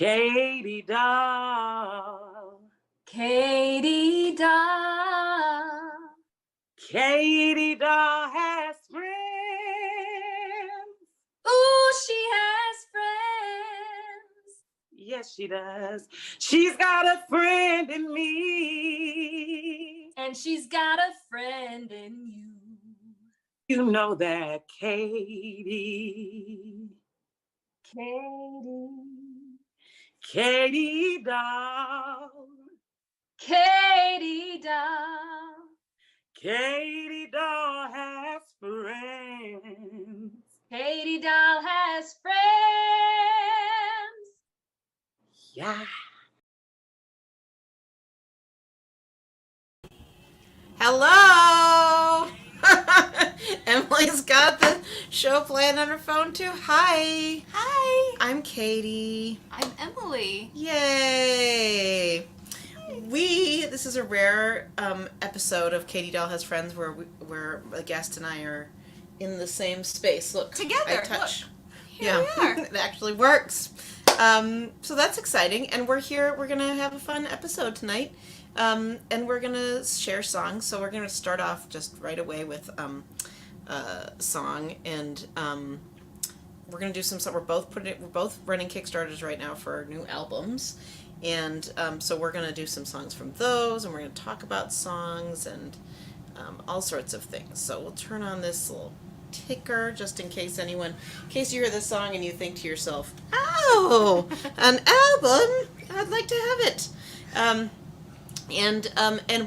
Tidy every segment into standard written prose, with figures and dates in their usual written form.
Katie Dahl. Katie Dahl. Katie Dahl has friends. Ooh, she has friends. Yes, she does. She's got a friend in me. And she's got a friend in you. You know that, Katie. Katie Dahl. Katie Dahl. Katie Dahl has friends. Katie Dahl has friends. Yeah. Hello! Emily's got the show playing on her phone too. Hi! Hi! I'm Katie. I'm Emily. Yay! This is a rare episode of Katie Dahl Has Friends where a guest and I are in the same space. Look, together. I touch. Look. Here we are. It actually works. So that's exciting, and we're here. We're gonna have a fun episode tonight. And we're gonna share songs, so we're gonna start off just right away with a song, and we're gonna do some stuff. We're both running Kickstarters right now for new albums, and so we're gonna do some songs from those, and we're gonna talk about songs and all sorts of things. So we'll turn on this little ticker just in case you hear this song and you think to yourself, "Oh, an album! I'd like to have it." And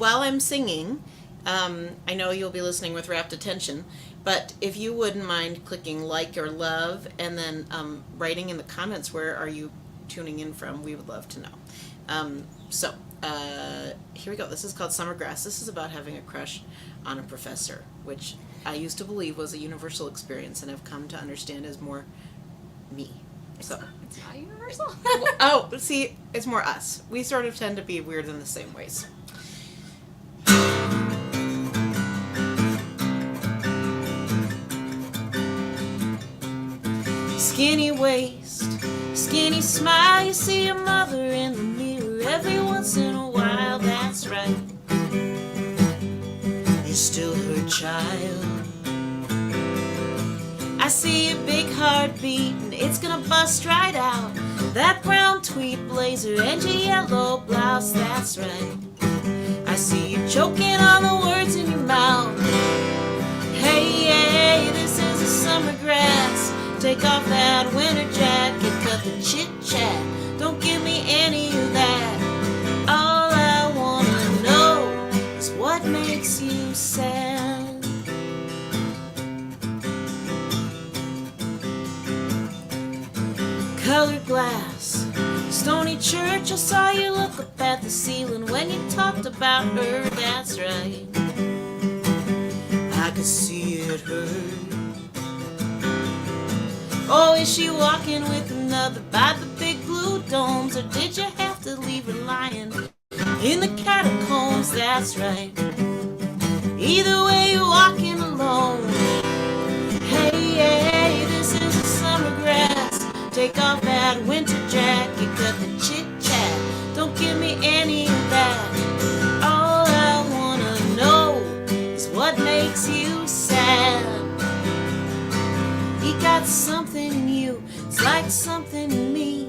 while I'm singing, I know you'll be listening with rapt attention, but if you wouldn't mind clicking like or love and then writing in the comments where are you tuning in from, we would love to know. So here we go. This is called Summer Grass. This is about having a crush on a professor, which I used to believe was a universal experience and have come to understand as more me. So it's not universal. Oh, see, it's more us. We sort of tend to be weird in the same ways. Skinny waist, skinny smile. You see your mother in the mirror every once in a while. That's right, you're still her child. I see your big heart beating, it's gonna bust right out. That brown tweed blazer and your yellow blouse, that's right. I see you choking on the words in your mouth. Hey, this is a summer grass. Take off that winter jacket, cut the chit-chat. Don't give me any of that. All I wanna know is what makes you sad. Colored glass, stony church. I saw you look up at the ceiling when you talked about her, that's right. I could see it hurt. Oh, is she walking with another by the big blue domes, or did you have to leave her lying in the catacombs, that's right. Either way, you're walking alone. Hey, this is a summer grass. Take off that winter jacket, cut the chit-chat. Don't give me any of that. All I wanna know is what makes you sad. You got something in you, it's like something in me.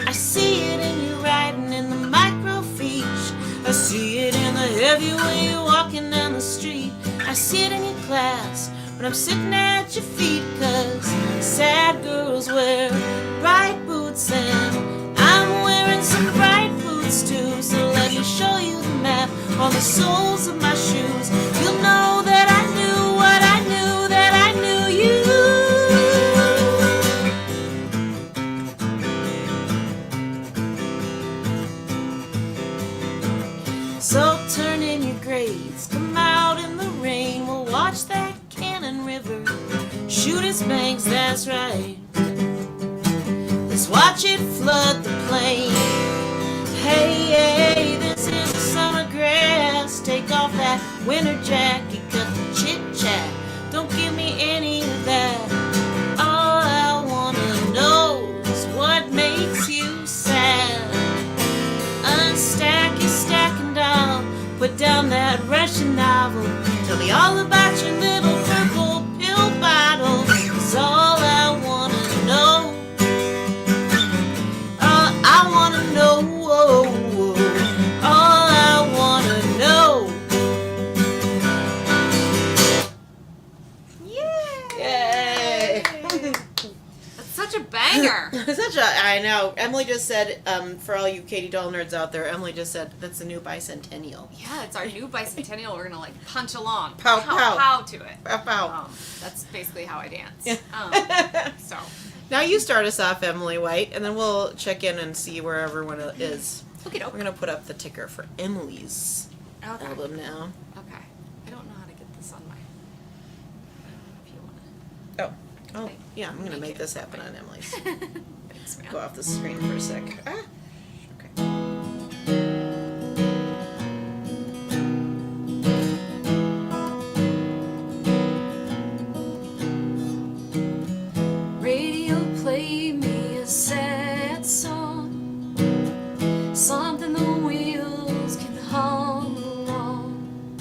I see it in your writing, in the microfiche. I see it in the heavy way you're walking down the street. I see it in your class when I'm sitting at your feet. 'Cause sad girls wear bright boots and I'm wearing some bright boots too. So let me show you the map on the soles of my shoes. You'll know that I knew what I knew, that I knew you. So turn in your grades, come out in the rain. We'll watch that Cannon River shoot its banks, that's right. Let's watch it flood the plain. Hey, this is summer grass. Take off that winter jacket, cut the chit-chat. Don't give me any of that. All I wanna know is what makes you sad. put down that Russian novel. Tell me all about your little purple pill bottle. It's all I wanna know. I wanna know. All I wanna know. Yay! Such a banger. I know. Emily just said, for all you Katie Dahl nerds out there, Emily just said that's the new bicentennial. Yeah, it's our new bicentennial. We're gonna like punch along, Pow, pow. pow to it. Pow, pow. That's basically how I dance. So Now you start us off, Emily White, and then we'll check in and see where everyone is. okay, We're gonna put up the ticker for Emily's okay. album now. Okay. I don't know how to get this on my. I don't know if you want Oh, yeah, I'm gonna make this happen on Emily's. to. Thanks, man. Go off the screen for a sec. Okay. Radio, play me a sad song, something the wheels can hum along.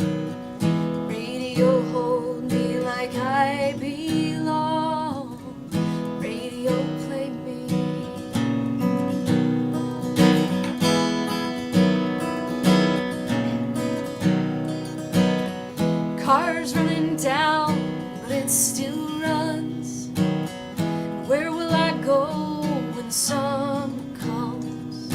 Radio, hold me like I belong. Radio, play me. Cars running down, but it still runs. Where will I go when summer comes?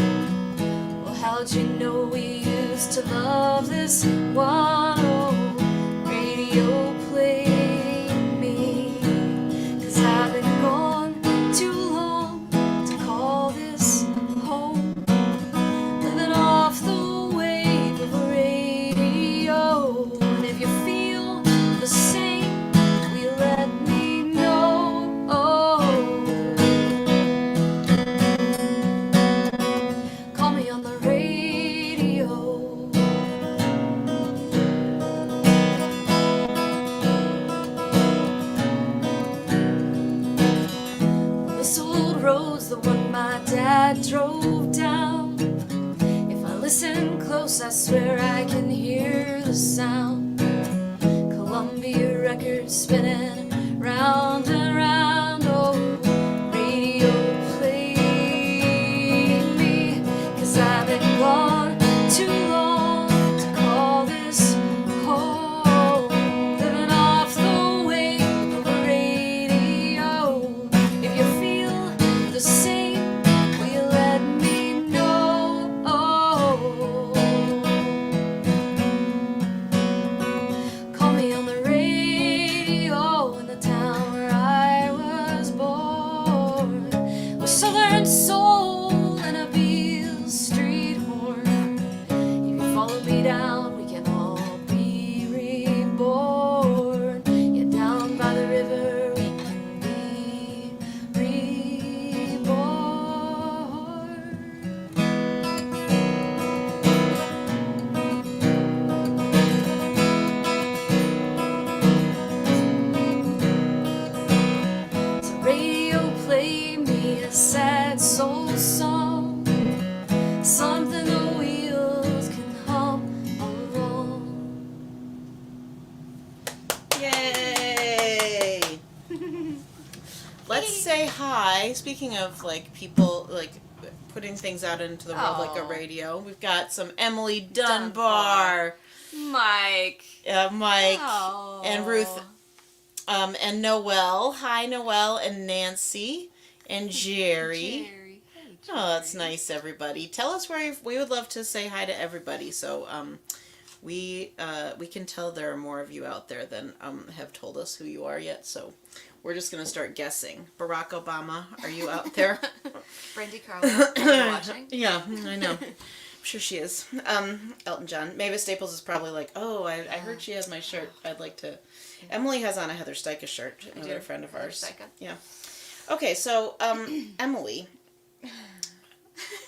Well, how'd you know we used to love this one? Oh, radio, play me. 'Cause I've been gone too long to call this home. Living off the wave of a radio. And if you feel the same, will you let me know? Call me on the radio. Whistled roads, the one my dad drove down. If I listen close, I swear I can hear the sound. Columbia records spinning round and round. Oh, radio, play me. 'Cause I've been gone too long to call this home. Living off the wave of a radio. If you feel the same, will you let me know? Call me on the radio in the town where I was born. With Southern soul and a Beale Street horn. If you follow me down, we can all be reborn. Yeah, down by the river, we can be reborn. So radio, play me a sad soul song, something the wheels can hum along. Yay! Let's say hi. Speaking of like people like putting things out into the world like a Oh. radio, we've got some Emily Dunbar, Mike. Mike, Oh. and Ruth, and Noelle. Hi, Noelle and Nancy and Jerry. Jerry. Hey, Oh, that's nice, everybody. Tell us where we would love to say hi to everybody. So, we can tell there are more of you out there than have told us who you are yet. So, we're just gonna start guessing. Barack Obama, are you out there? Brandy Carlisle, are you watching? Yeah, I know. I'm sure she is. Elton John. Mavis Staples is probably like, oh, I heard she has my shirt. I'd like to. Emily has on a Heather Steica shirt, another friend of ours. Steica. Yeah. Okay, so Emily,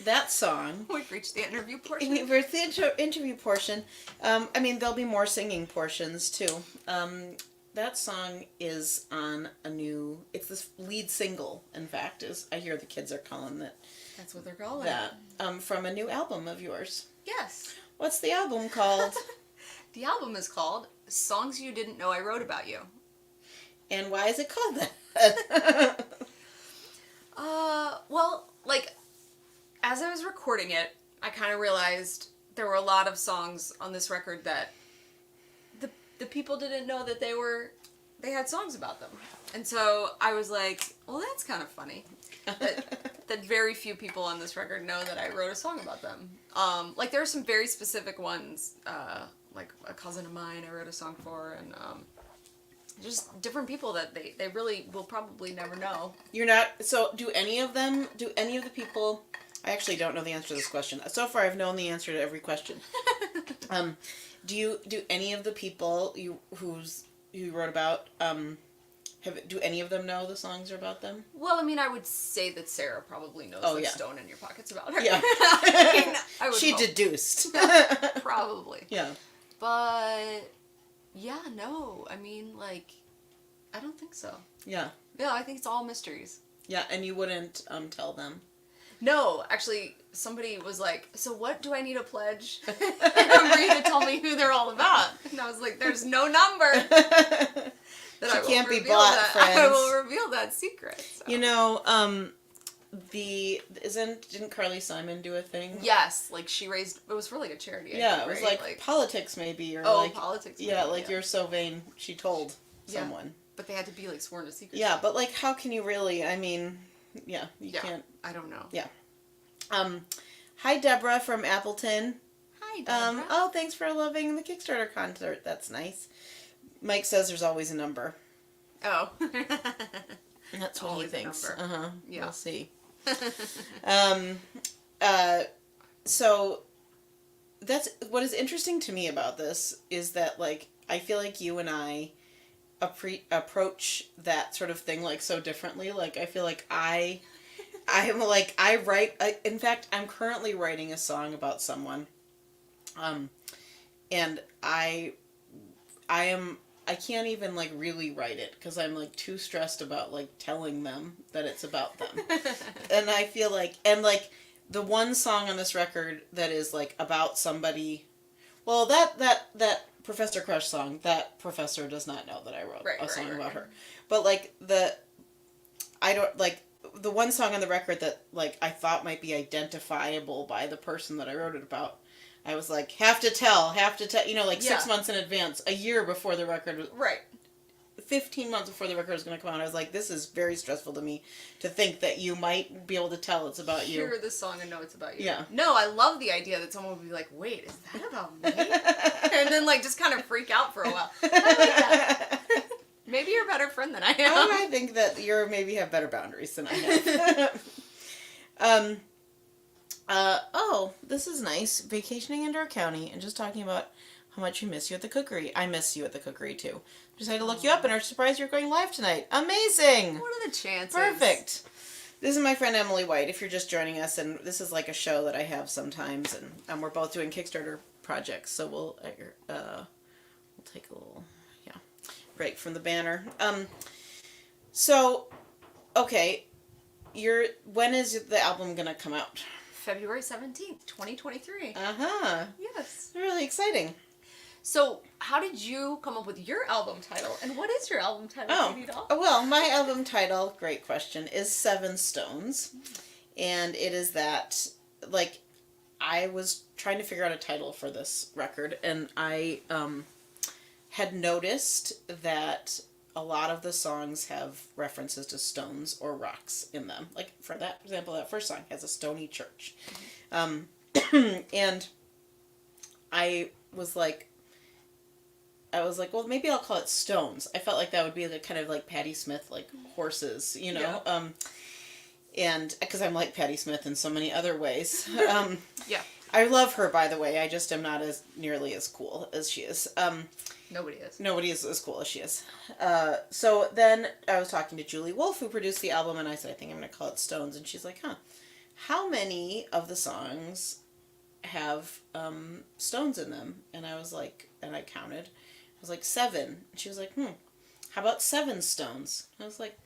that song. We've reached the interview portion. For the interview portion, I mean, there'll be more singing portions too. That song is on a new. It's this lead single. In fact, is I hear the kids are calling it That's what they're calling that from a new album of yours. Yes. What's the album called? The album is called Songs You Didn't Know I Wrote About You. And why is it called that? Well, like, as I was recording it, I kind of realized there were a lot of songs on this record that the people didn't know that they had songs about them. And so I was like, well, that's kind of funny. That very few people on this record know that I wrote a song about them. Like, there are some very specific ones, like a cousin of mine I wrote a song for, and just different people that they really will probably never know. You're not, so do any of the people, I actually don't know the answer to this question. So far I've known the answer to every question. Do any of the people you wrote about, do any of them know the songs are about them? Well, I mean, I would say that Sarah probably knows Stone in Your Pocket's about her. Yeah. I would she hope. deduced. Probably. Yeah. But, yeah, no. I mean, like, I don't think so. Yeah. Yeah, I think it's all mysteries. Yeah, and you wouldn't tell them. No, actually, somebody was like, so what do I need to pledge for you to tell me who they're all about? And I was like, there's no number that She can't be bought, friends. I will reveal that secret. So. You know, didn't Carly Simon do a thing? Yes, like it was for like a charity. Yeah, it was like politics maybe, or politics. Yeah, maybe, you're so vain, she told someone. But they had to be like sworn to secrecy. Yeah, but like, how can you really, I mean, you can't. I don't know. Yeah. Hi Deborah from Appleton. Hi Deborah. Thanks for loving the Kickstarter concert. That's nice. Mike says there's always a number. Oh. That's what he thinks. Yeah. We'll see. So that's what is interesting to me about this is that, like, I feel like you and I approach that sort of thing like so differently. Like, I feel like in fact, I'm currently writing a song about someone, and I can't even like really write it because I'm like too stressed about like telling them that it's about them. And I feel like, and like the one song on this record that is like about somebody, well, that Professor Crush song, that professor does not know that I wrote a song about her. But like the one song on the record that like I thought might be identifiable by the person that I wrote it about, I was like, have to tell, you know, like 6 months in advance, a year before the record was... Right. 15 months before the record was going to come out, I was like, this is very stressful to me to think that you might be able to tell it's about you. Hear this song and know it's about you. Yeah. No, I love the idea that someone would be like, wait, is that about me? And then, like, just kind of freak out for a while. I like that. Maybe you're a better friend than I am. Oh, I think that you maybe have better boundaries than I have. This is nice. Vacationing in Door County and just talking about how much you miss you at the cookery. I miss you at the cookery, too. Just had to look you up and are surprised you're going live tonight. Amazing! What are the chances? Perfect. This is my friend Emily White, if you're just joining us, and this is like a show that I have sometimes, and we're both doing Kickstarter projects, so we'll take a little, break from the banner. Okay, when is the album gonna come out? February 17th, 2023. Uh-huh. Yes. Really exciting. So, how did you come up with your album title? And what is your album title, Katie Dahl? Well, my album title, great question, is Seven Stones. And it is that, like, I was trying to figure out a title for this record, and I had noticed that a lot of the songs have references to stones or rocks in them. Like, for example, that first song has a stony church. And I was like, well, maybe I'll call it Stones. I felt like that would be the kind of like Patti Smith, like horses, you know? Yeah. And because I'm like Patti Smith in so many other ways. Yeah. I love her, by the way. I just am not nearly as cool as she is. Nobody is. Nobody is as cool as she is. So then I was talking to Julie Wolfe, who produced the album, and I said, I think I'm going to call it Stones. And she's like, how many of the songs have stones in them? And I was like, and I counted. I was like, 7. And she was like, how about 7 stones? And I was like,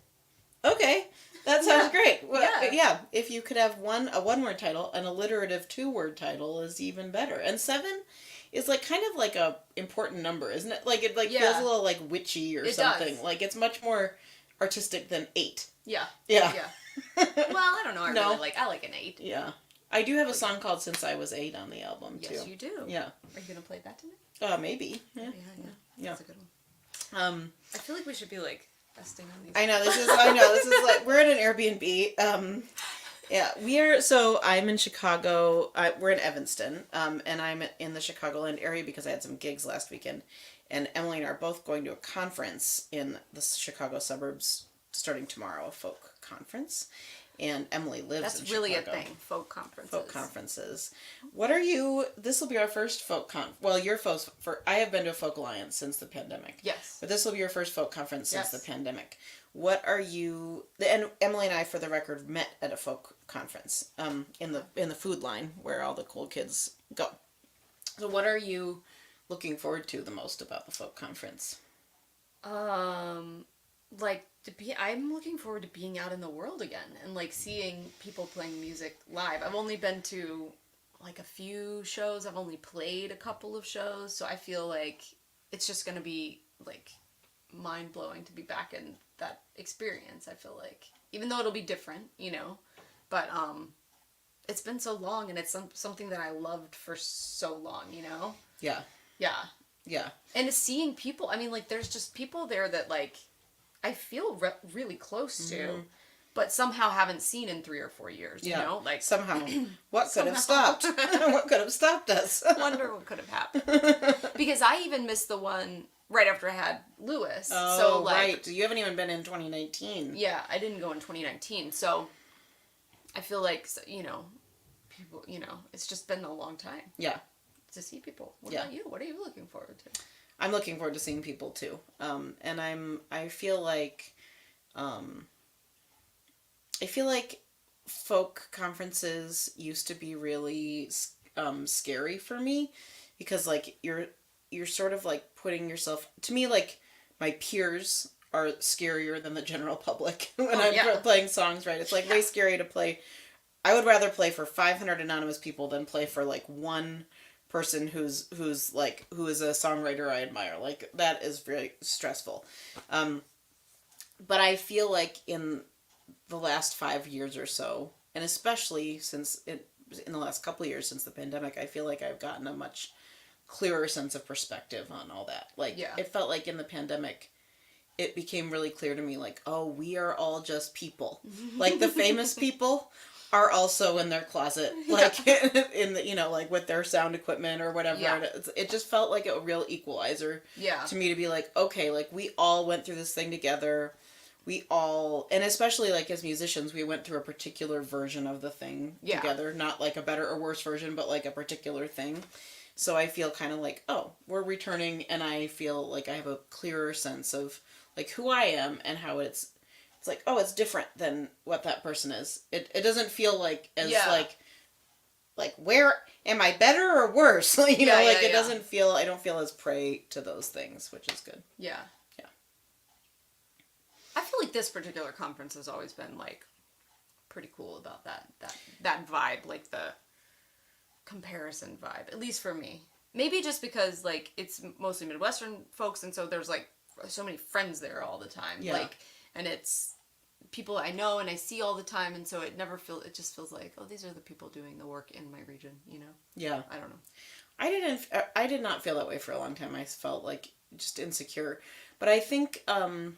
okay, that sounds great. Well, yeah, if you could have a one-word title, an alliterative 2-word title is even better. And 7 is like kind of like a important number, isn't it? Like it like Yeah. feels a little like witchy or It something. does. Like it's much more artistic than 8. Yeah. Yeah. Yeah. Well, I don't know. I like an 8. Yeah. I do have a song called Since I Was 8 on the album too. Yes, you do. Yeah. Are you gonna play that tonight? Maybe. Yeah. Yeah. That's a good one. I feel like we should be like testing on these. I know this is like we're at an Airbnb. Yeah, so I'm in Chicago. We're in Evanston, and I'm in the Chicagoland area because I had some gigs last weekend. And Emily and I are both going to a conference in the Chicago suburbs starting tomorrow, a folk conference. And Emily lives in Chicago. That's really a thing, folk conferences. Folk conferences. This will be our first folk your first, I have been to a folk alliance since the pandemic. Yes. But this will be your first folk conference since the pandemic. What are you, and Emily and I, for the record, met at a folk conference, in the food line where all the cool kids go. So what are you looking forward to the most about the folk conference? I'm looking forward to being out in the world again and like seeing people playing music live. I've only been to like a few shows. I've only played a couple of shows, so I feel like it's just going to be like mind-blowing to be back in that experience. I feel like, even though it'll be different, but it's been so long, and it's something that I loved for so long, Yeah. And seeing people, I mean, like, there's just people there that like I feel really close to, but somehow haven't seen in 3 or 4 years. Like somehow. What could have stopped? What could have stopped us? I wonder what could have happened. Because I even missed the one right after I had Lewis. Oh, so, like, right. You haven't even been in 2019. Yeah, I didn't go in 2019. So I feel like, people, it's just been a long time. Yeah. To see people. What about you? What are you looking forward to? I'm looking forward to seeing people too. And I feel like folk conferences used to be really scary for me, because like you're sort of like putting yourself, to me, like my peers are scarier than the general public when I'm playing songs, right? It's like way scary to play. I would rather play for 500 anonymous people than play for like one person who is a songwriter I admire. Like, that is very stressful. But I feel like in the last 5 years or so, and especially in the last couple of years since the pandemic, I feel like I've gotten a much clearer sense of perspective on all that. Like, it felt like in the pandemic, it became really clear to me, like, oh, we are all just people. Like, the famous people are also in their closet, like in the, like with their sound equipment or whatever. Yeah. It just felt like a real equalizer to me, to be like, okay, like we all went through this thing together. And especially like as musicians, we went through a particular version of the thing together, not like a better or worse version, but like a particular thing. So I feel kind of like, oh, we're returning, and I feel like I have a clearer sense of like who I am and how it's like, oh, it's different than what that person is. It doesn't feel like as like where am I better or worse? It doesn't feel, I don't feel as prey to those things, which is good. Yeah. Yeah. I feel like this particular conference has always been like pretty cool about that vibe, like the comparison vibe, at least for me. Maybe just because like it's mostly Midwestern folks, and so there's like so many friends there all the time. Yeah. Like, and it's people I know and I see all the time, and so it just feels like, oh, these are the people doing the work in my region, Yeah. I don't know. I did not feel that way for a long time. I felt like just insecure. But I think that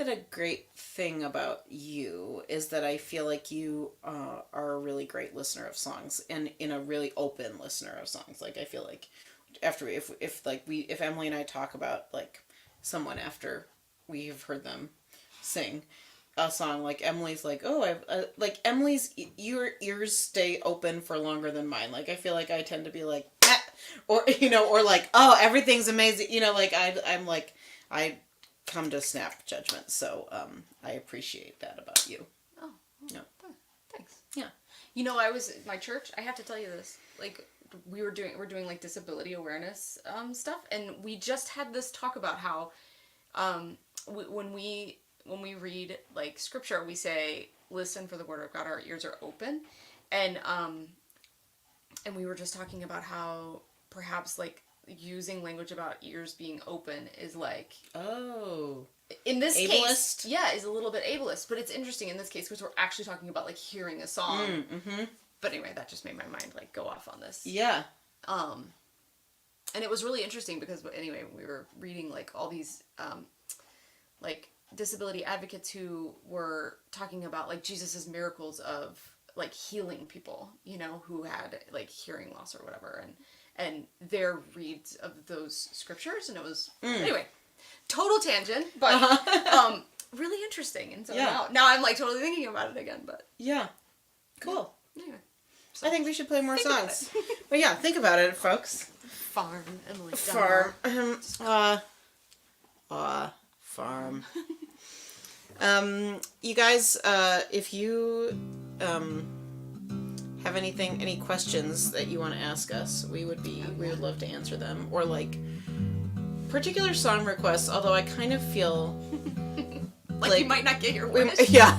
a great thing about you is that I feel like you are a really great listener of songs, and in a really open listener of songs. Like, I feel like if Emily and I talk about like someone after we have heard them sing a song, like Emily's like, oh, like Emily's your ears stay open for longer than mine. Like, I feel like I tend to be like, ah! or like, oh, everything's amazing, like I'm like, I come to snap judgment. So I appreciate that about you. Oh, yeah. Thanks. Yeah. I was my church. I have to tell you this. Like, we're doing like disability awareness stuff, and we just had this talk about how when we read like scripture, we say, listen for the word of God, our ears are open. And and we were just talking about how perhaps like using language about ears being open is like, oh, in this ableist? case, yeah, is a little bit ableist, but it's interesting in this case because we're actually talking about like hearing a song. Mm-hmm. But anyway, that just made my mind like go off on this. Yeah. And it was really interesting because anyway, we were reading like all these like disability advocates who were talking about like Jesus's miracles of like healing people, you know, who had like hearing loss or whatever, and their reads of those scriptures, and it was anyway, total tangent, but really interesting. And so now I'm like totally thinking about it again. But yeah, cool. Anyway, so I think we should play more songs. But yeah, think about it, folks. Farm, Emily. Farm. Farm. You guys, if you have any questions that you want to ask us, we would love to answer them. Or like particular song requests, although I kind of feel like you might not get your wish. Yeah.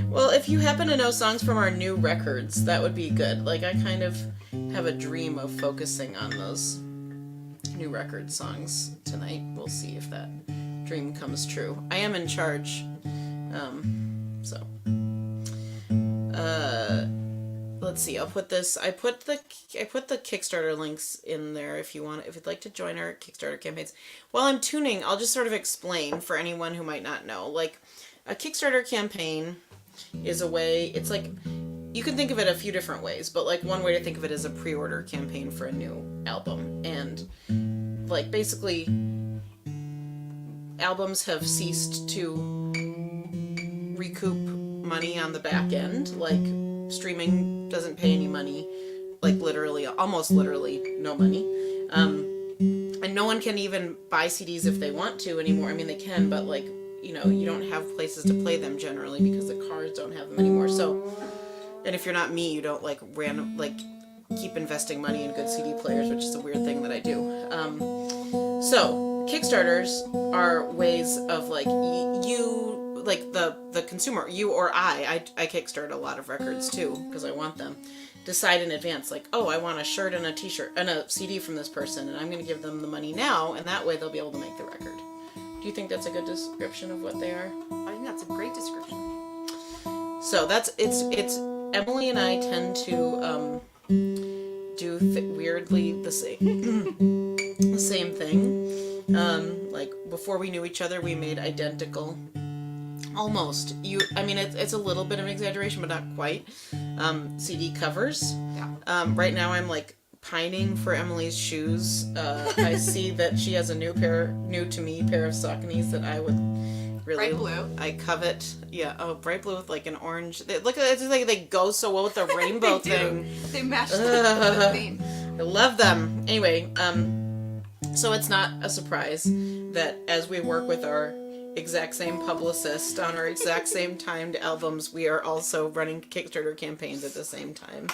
Well, if you happen to know songs from our new records, that would be good. Like, I kind of have a dream of focusing on those new record songs tonight. We'll see if that dream comes true. I am in charge. Let's see. I'll put this. I put the Kickstarter links in there if you'd like to join our Kickstarter campaigns. While I'm tuning, I'll just sort of explain for anyone who might not know. Like, a Kickstarter campaign is a way. It's like, you can think of it a few different ways, but like one way to think of it is a pre-order campaign for a new album. And like basically, albums have ceased to recoup money on the back end. Like, streaming doesn't pay any money, like literally, almost literally no money. And no one can even buy CDs if they want to anymore. I mean, they can, but like, you know, you don't have places to play them generally because the cars don't have them anymore. So, and if you're not me, you don't like keep investing money in good CD players, which is a weird thing that I do. So Kickstarters are ways of like you, like the consumer, you or I Kickstart a lot of records too because I want them. Decide in advance, like, oh, I want a shirt and a t-shirt and a CD from this person, and I'm going to give them the money now, and that way they'll be able to make the record. Do you think that's a good description of what they are? I think that's a great description. So it's Emily and I tend to do weirdly the same thing. Like before we knew each other, we made identical, almost. It's a little bit of an exaggeration, but not quite. CD covers. Yeah. Right now, I'm like pining for Emily's shoes. I see that she has a new to me pair of Sauconys that I would really bright blue. I covet. Yeah. Oh, bright blue with like an orange. Look at it. It's just like they go so well with the rainbow thing. They match the theme. I love them. Anyway, so it's not a surprise that as we work with our exact same publicist on our exact same timed albums, we are also running Kickstarter campaigns at the same time.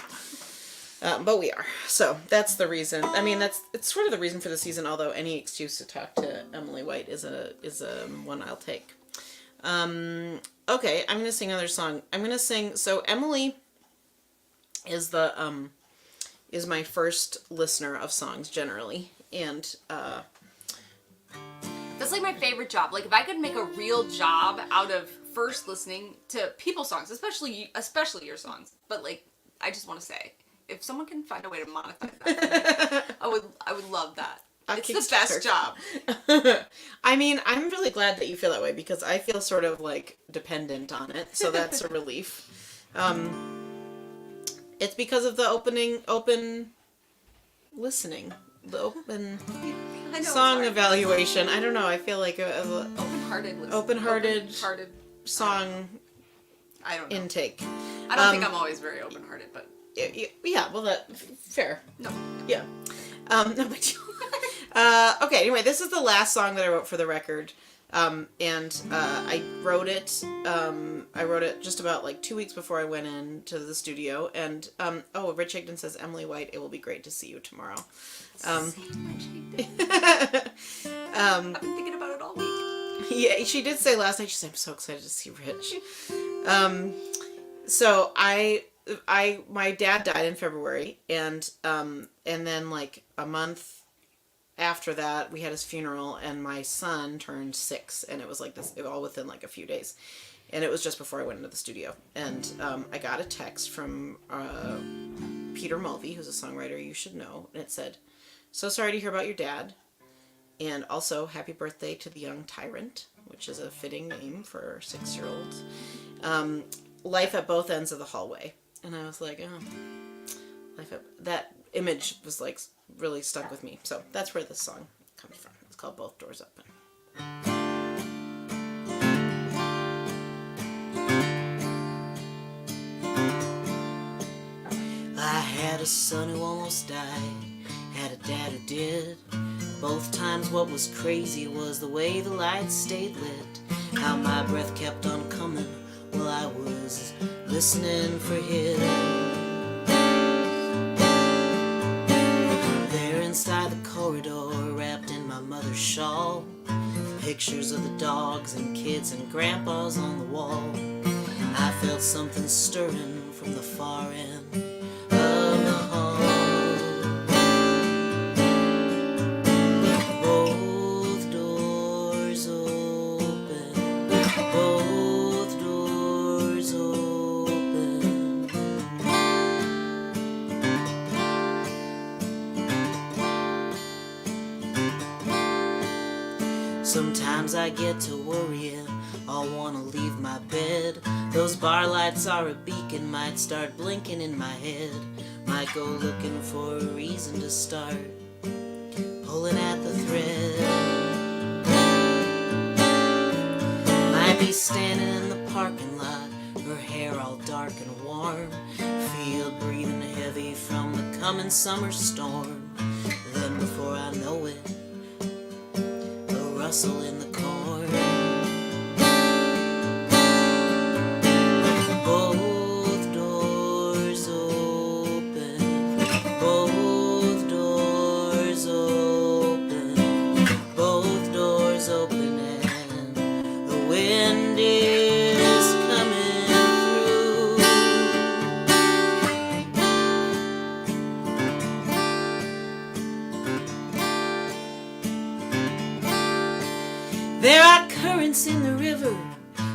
But we are. So that's the reason. I mean, it's sort of the reason for the season, although any excuse to talk to Emily White is a one I'll take. Okay, I'm going to sing another song. I'm going to sing, so Emily is is my first listener of songs generally, and that's like my favorite job. Like if I could make a real job out of first listening to people's songs, especially your songs, but like I just want to say, if someone can find a way to monetize that, I would love that. It's the best job. I mean, I'm really glad that you feel that way because I feel sort of like dependent on it, so that's a relief. It's because of the open listening, the open song evaluation. I don't know. I feel like open-hearted song I don't know. Intake. I don't think I'm always very open-hearted, but yeah. Well, that fair. No. Yeah. No big deal. Okay. Anyway, this is the last song that I wrote for the record, and I wrote it just about like 2 weeks before I went into the studio. And Rich Higdon says, Emily White, it will be great to see you tomorrow. I've been thinking about it all week. Yeah, she did say last night. She said, "I'm so excited to see Rich." So my dad died in February, and then like a month after that, we had his funeral, and my son turned 6, and it was like this, all within like a few days, and it was just before I went into the studio, and I got a text from Peter Mulvey, who's a songwriter you should know, and it said, "So sorry to hear about your dad, and also happy birthday to the young tyrant," which is a fitting name for 6-year-olds. Life at both ends of the hallway, and I was like, oh, that image was like really stuck with me. So that's where this song comes from. It's called Both Doors Open. I had a son who almost died, had a dad who did. Both times what was crazy was the way the lights stayed lit, how my breath kept on coming while I was listening for his. There inside the corridor, wrapped in my mother's shawl, pictures of the dogs and kids and grandpas on the wall. I felt something stirring from the far end of the hall. Both doors open, both doors open. Sometimes I get to worrying, I'll wanna leave my bed. Those bar lights are a beacon, might start blinking in my head. Might go looking for a reason to start pulling at the thread. Might be standing in the parking lot, her hair all dark and warm, field breathing heavy from the coming summer storm. Then before I know it, a rustle in the corn. Both doors open, both doors open, both doors open, and the wind is coming through. There are currents in the river.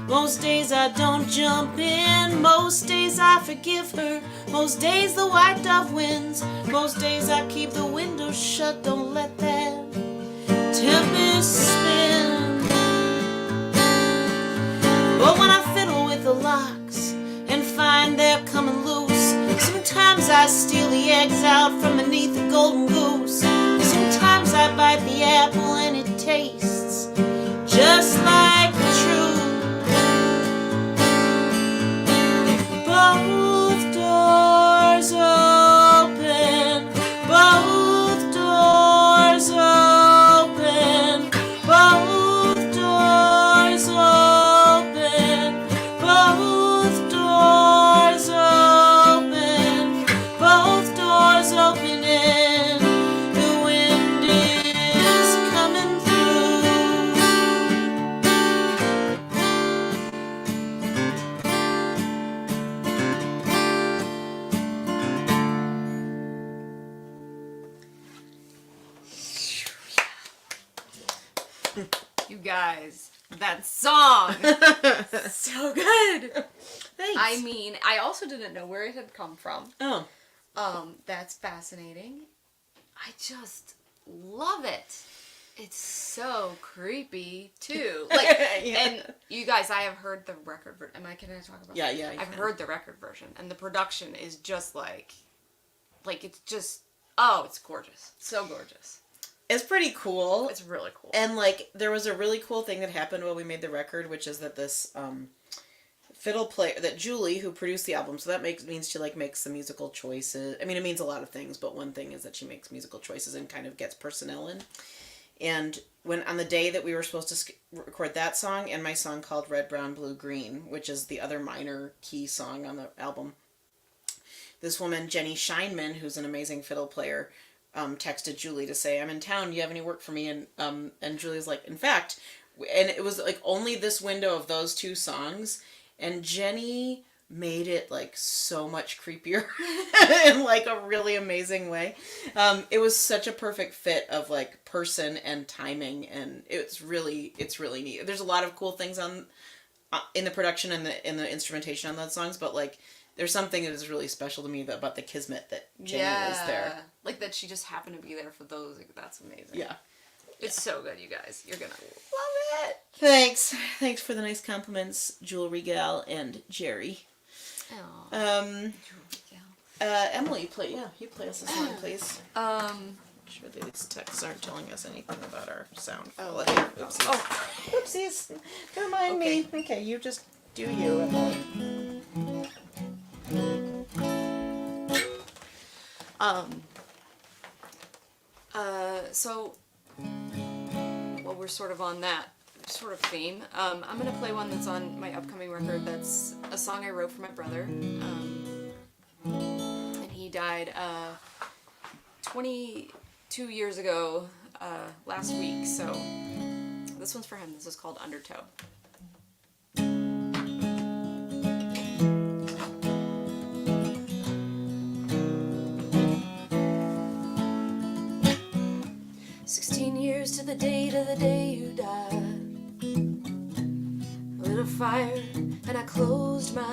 Most days I don't jump in, most days I forgive her, most days the white dove wins, most days I keep the windows shut, don't let that tempest spin. But when I fiddle with the locks and find they're coming loose, sometimes I steal the eggs out from beneath the golden goose. Sometimes I bite the apple and it tastes just like the truth. Both doors open, both doors open, both doors open, both doors open, both doors open, and the wind is coming through. You guys, that song, so good. Thanks. I mean, I also didn't know where it had come from. Oh. That's fascinating. I just love it. It's so creepy too. Like, Yeah. and you guys, I have heard the record version. Can I talk about? Yeah, yeah. I've heard the record version, and the production is just like it's just, oh, it's gorgeous, so gorgeous. It's pretty cool. It's really cool. And like there was a really cool thing that happened while we made the record, which is that this fiddle player, that Julie, who produced the album, so that means she like makes the musical choices. I mean, it means a lot of things, but one thing is that she makes musical choices and kind of gets personnel in. And when on the day that we were supposed to record that song and my song called Red, Brown, Blue, Green, which is the other minor key song on the album, this woman, Jenny Scheinman, who's an amazing fiddle player, texted Julie to say, "I'm in town. Do you have any work for me?" And Julie's like, in fact, and it was like only this window of those two songs, and Jenny made it like so much creepier in like a really amazing way. It was such a perfect fit of like person and timing, and it's really neat. There's a lot of cool things on in the production and the instrumentation on those songs, but like there's something that is really special to me about the kismet that Jenny is there. Like that she just happened to be there for those. Like, that's amazing. Yeah. It's so good, you guys. You're gonna love it. Thanks for the nice compliments, Jewelry Gal and Jerry. Aww. Emily, you play us a song, please. Make sure these texts aren't telling us anything about our sound quality. Oopsies. Don't mind me. Okay, you just do you, Emily. So, well, we're sort of on that sort of theme. I'm gonna play one that's on my upcoming record. That's a song I wrote for my brother. And he died 22 years ago last week. So this one's for him. This is called Undertow. 16 years to the date of the day you died. Lit a fire and I closed my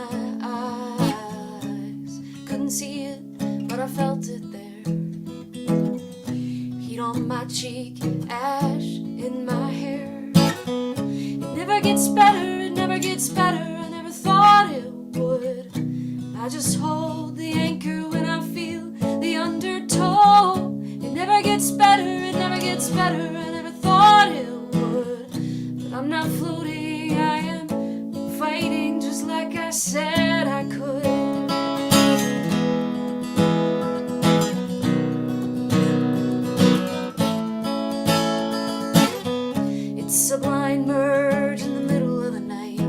eyes. Couldn't see it, but I felt it there. Heat on my cheek, ash in my hair. It never gets better, it never gets better. I never thought it would. I just hold the anchor when I feel the undertow. It never gets better, it never gets better. I never thought it would. But I'm not floating, I am fighting just like I said I could. It's a blind merge in the middle of the night.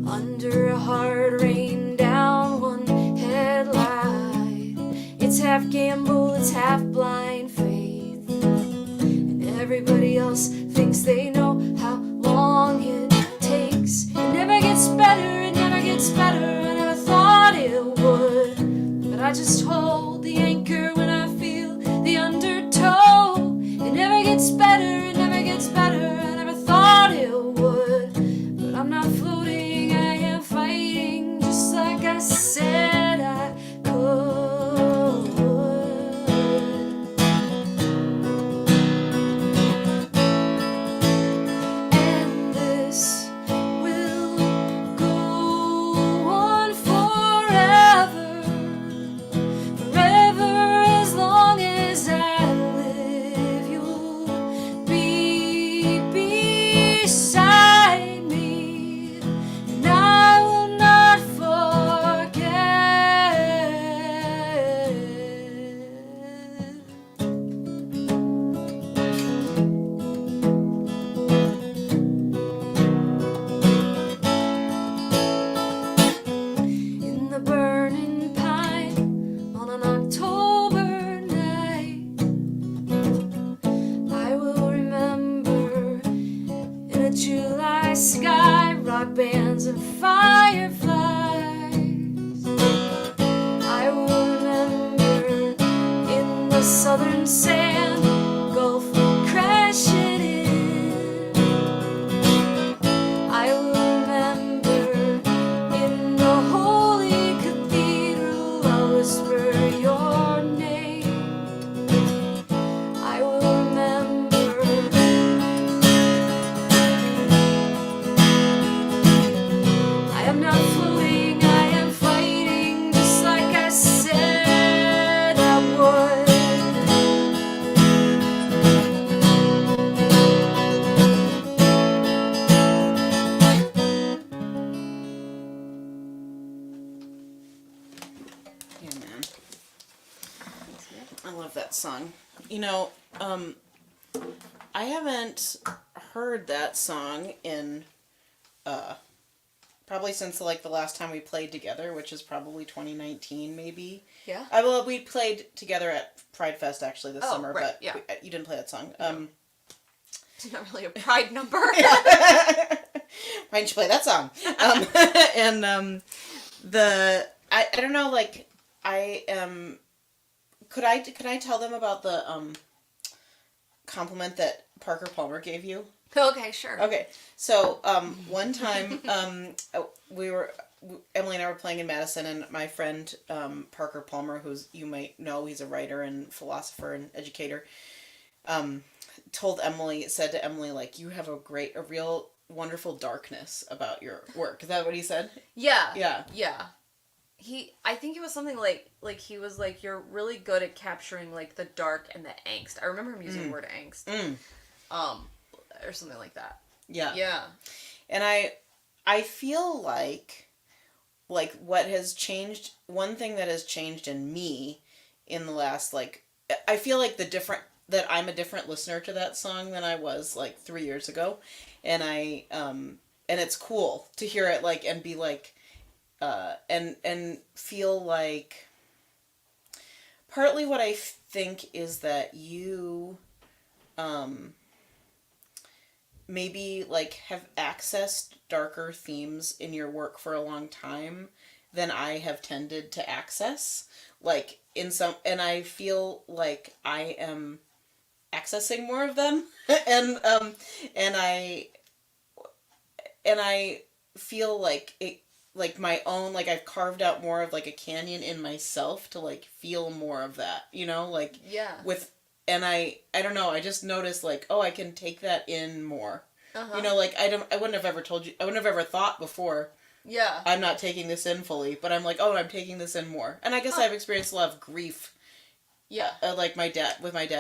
Under a hard rain down one headlight. It's half gamble, it's half blind faith. And everybody else thinks they know how long it takes. It never gets better, it never gets better. I never thought it would. But I just hold the anchor when I feel the undertow. It never gets better, it never gets better. I never thought it would. But I'm not floating, I am fighting just like I said I could. And this will go on forever, forever as long as I live. You'll be beside me, and I will not forget. In the burning pine on an October night, I will remember in a July sky, rock bands and fireflies. I will remember in the southern sand, Gulf crashing in. I will remember in the holy cathedral, I'll whisper your name. I will remember. I am not floating, I am fighting just like I said I would. Yeah, man. I love that song. You know, I haven't heard that song in probably since like the last time we played together, which is probably 2019 maybe. Yeah? Well, we played together at Pride Fest actually this summer, right, but yeah. you didn't play that song. It's not really a pride number. Why didn't you play that song? And I don't know, like, I am. Could I tell them about the compliment that Parker Palmer gave you? Okay, sure. Okay, so one time Emily and I were playing in Madison, and my friend Parker Palmer, who's, you might know, he's a writer and philosopher and educator, said to Emily, like, you have a real wonderful darkness about your work. Is that what he said? Yeah. Yeah. Yeah. I think it was something like he was like, you're really good at capturing like the dark and the angst. I remember him using the word angst. Or something like that. Yeah. Yeah. And I feel like what has changed, one thing that has changed in me in the last, like, I feel like that I'm a different listener to that song than I was like 3 years ago. And and it's cool to hear it, like, and be like, and feel like partly what I think is that you, maybe like have accessed darker themes in your work for a long time than I have tended to access, like and I feel like I am accessing more of them. and I feel like it, like my own, like I've carved out more of like a canyon in myself to like feel more of that, like, yeah, and I don't know, I just noticed, like, oh, I can take that in more. Uh-huh. Like, I wouldn't have ever told you, I wouldn't have ever thought before, yeah, I'm not taking this in fully, but I'm like, oh, I'm taking this in more. And I guess I've experienced a lot of grief. Yeah. Like my dad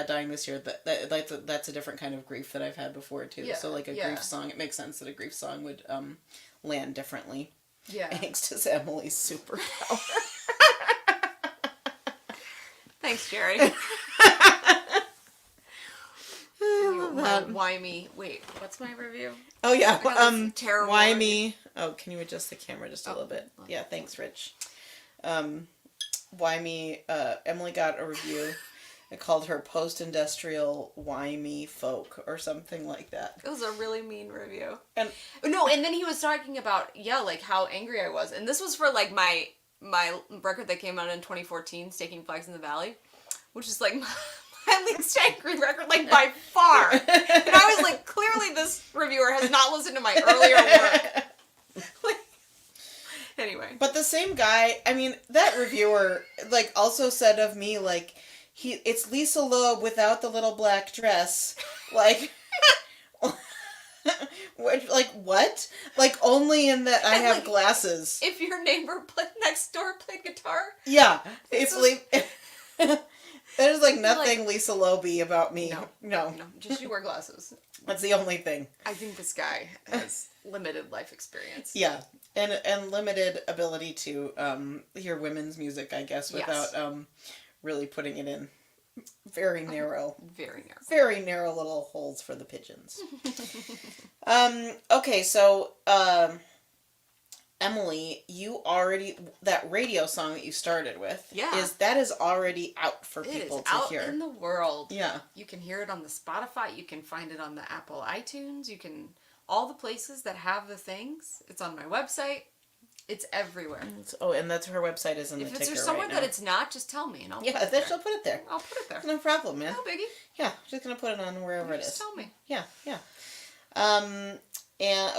dying this year, that's a different kind of grief that I've had before too. Yeah. So like a grief song, it makes sense that a grief song would land differently. Yeah. Thanks to Emily's superpower. Thanks, Jerry. Why me? Wait, what's my review? Oh yeah, terrible. Why me? Oh, can you adjust the camera just a little bit? Yeah, thanks, Rich. Why me? Emily got a review. It called her post-industrial why me folk or something like that. It was a really mean review. And then he was talking about like how angry I was, and this was for like my record that came out in 2014, Staking Flags in the Valley, which is like my least angry record, like by far. And I was like, clearly this reviewer has not listened to my earlier work. Anyway. But the same guy, I mean, that reviewer, like, also said of me, like, it's Lisa Loeb without the little black dress. Like, like, what? Like, only in that I have glasses. If your neighbor next door played guitar? Yeah. There's, like, nothing Lisa Loeb-y about me. No. Just you wear glasses. That's the only thing. I think this guy has limited life experience. Yeah. And limited ability to hear women's music, I guess, without really putting it in very narrow little holes for the pigeons. Okay, so Emily, that radio song that you started with, is already out for people to hear. It is out in the world. Yeah. You can hear it on the Spotify, you can find it on the Apple iTunes, all the places that have the things. It's on my website. It's everywhere. And that's her website is in the ticker right now. If it's somewhere that it's not, just tell me and I'll put it there. She'll put it there. I'll put it there. No problem, man. No biggie. Yeah, she's gonna put it on wherever it is. Just tell me. Yeah. And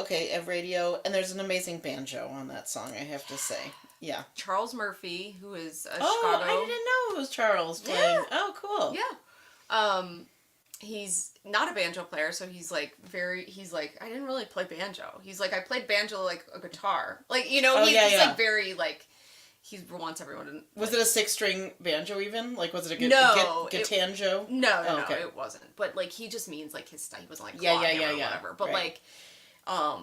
okay, a radio, and there's an amazing banjo on that song, I have to say. Yeah. Charles Murphy, who is a Chicago. Oh, I didn't know it was Charles playing. Yeah. Oh, cool. Yeah. He's not a banjo player, so he's like, I didn't really play banjo. He's like, I played banjo like a guitar. Like, he's like very, like, he wants everyone to... Was it a 6-string banjo even? Like, was it a gatanjo? No, it wasn't. But, like, he just means, like, his style. He wasn't, like, clawing or whatever. But, like, I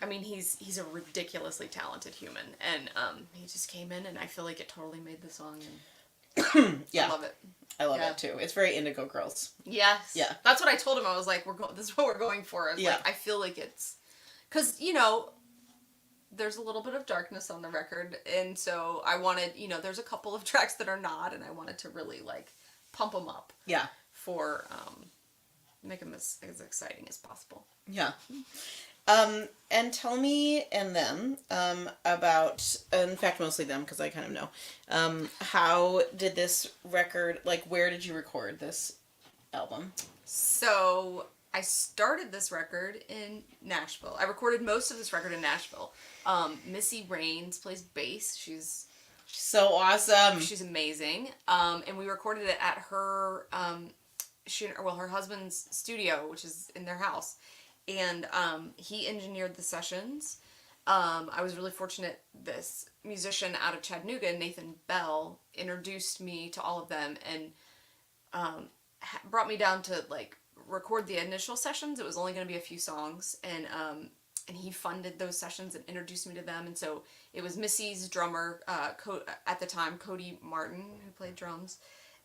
mean, he's a ridiculously talented human. And he just came in, and I feel like it totally made the song. And yeah. I love it. I love it too. It's very Indigo Girls. Yes. Yeah. That's what I told him. I was like, this is what we're going for. Like, I feel like it's... Because, there's a little bit of darkness on the record. And so I wanted, there's a couple of tracks that are not. And I wanted to really, like, pump them up. Yeah. For... make them as exciting as possible. Yeah. And tell me and them about, in fact, mostly them because I kind of know. How did this record, like, where did you record this album? So I started this record in Nashville. I recorded most of this record in Nashville. Missy Raines plays bass. She's So awesome. She's amazing. And we recorded it at her, her husband's studio, which is in their house. And he engineered the sessions. I was really fortunate. This musician out of Chattanooga, Nathan Bell, introduced me to all of them and brought me down to like record the initial sessions. It was only going to be a few songs, and he funded those sessions and introduced me to them. And so it was Missy's drummer at the time, Cody Martin, who played drums,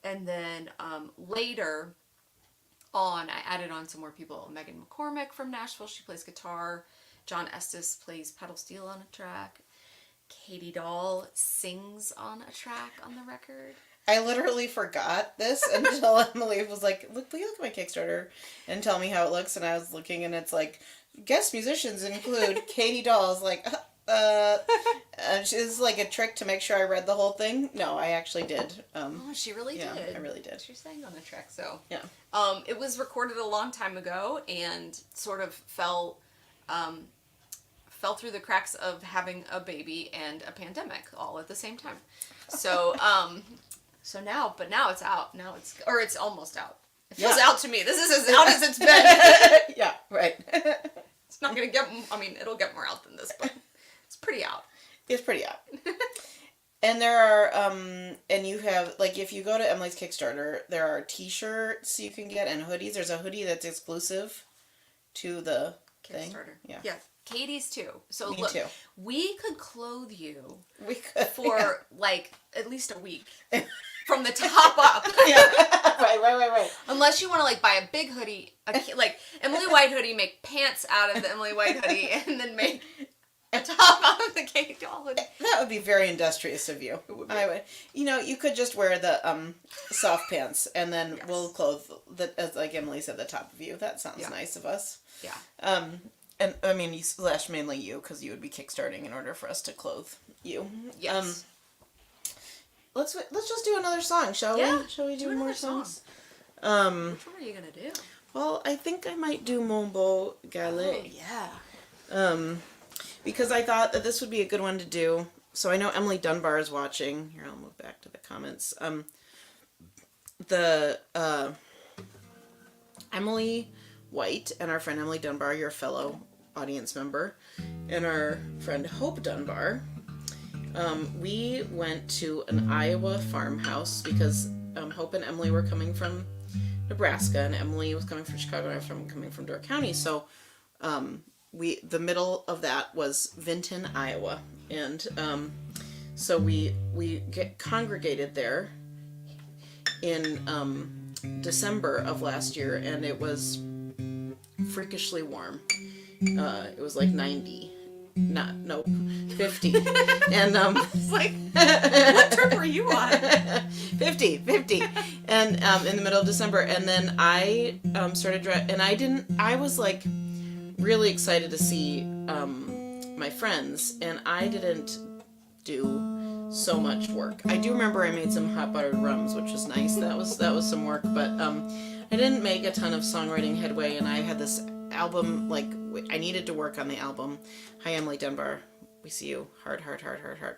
and then later on, I added on some more people. Megan McCormick from Nashville, she plays guitar. John Estes plays pedal steel on a track. Katie Dahl sings on a track on the record. I literally forgot this until Emily was like, "Look, will you look at my Kickstarter and tell me how it looks?" And I was looking, and it's like, guest musicians include Katie Dahl. I was like, this is like a trick to make sure I read the whole thing. No, I actually did. She really did. I really did. She sang on the track, so. Yeah. It was recorded a long time ago and sort of fell through the cracks of having a baby and a pandemic all at the same time. So, now it's out. It's almost out. It feels out to me. This is as out as it's been. Yeah, right. It's not going to it'll get more out than this, but it's pretty out. It's pretty out. And there are, and you have, like, if you go to Emily's Kickstarter, there are t-shirts you can get and hoodies. There's a hoodie that's exclusive to the Kickstarter. Thing. Yeah. Katie's too. So Me look, too. we could clothe you We could. for, like, at least a week. From the top up. Yeah. Right. Unless you want to, like, buy a big hoodie, like, Emily White hoodie, make pants out of the Emily White hoodie, and then make a top out of the Katie Dahl hoodie. That would be very industrious of you. It would be. I would. You could just wear the soft pants, and then we'll clothe, as like Emily said, the top of you. That sounds nice of us. Yeah. And, I mean, / mainly you, because you would be kickstarting in order for us to clothe you. Yes. Let's just do another song, shall we? Yeah, Shall we do more songs? Which one are you gonna do? Well, I think I might do Mon Beau Galet. Oh, yeah. Because I thought that this would be a good one to do. So I know Emily Dunbar is watching. Here, I'll move back to the comments. Emily White and our friend Emily Dunbar, your fellow audience member, and our friend Hope Dunbar, we went to an Iowa farmhouse because Hope and Emily were coming from Nebraska, and Emily was coming from Chicago, and I was coming from Door County. So the middle of that was Vinton, Iowa, and so we congregated there in December of last year, and it was freakishly warm. It was like 90. 50. And It's like, what trip were you on? 50. And in the middle of December, and then I started and I was like really excited to see my friends, and I didn't do so much work. I do remember I made some hot buttered rums, which was nice. That was some work, but I didn't make a ton of songwriting headway, and I had this album, like, I needed to work on the album. Hi, Emily Dunbar. We see you. Heart,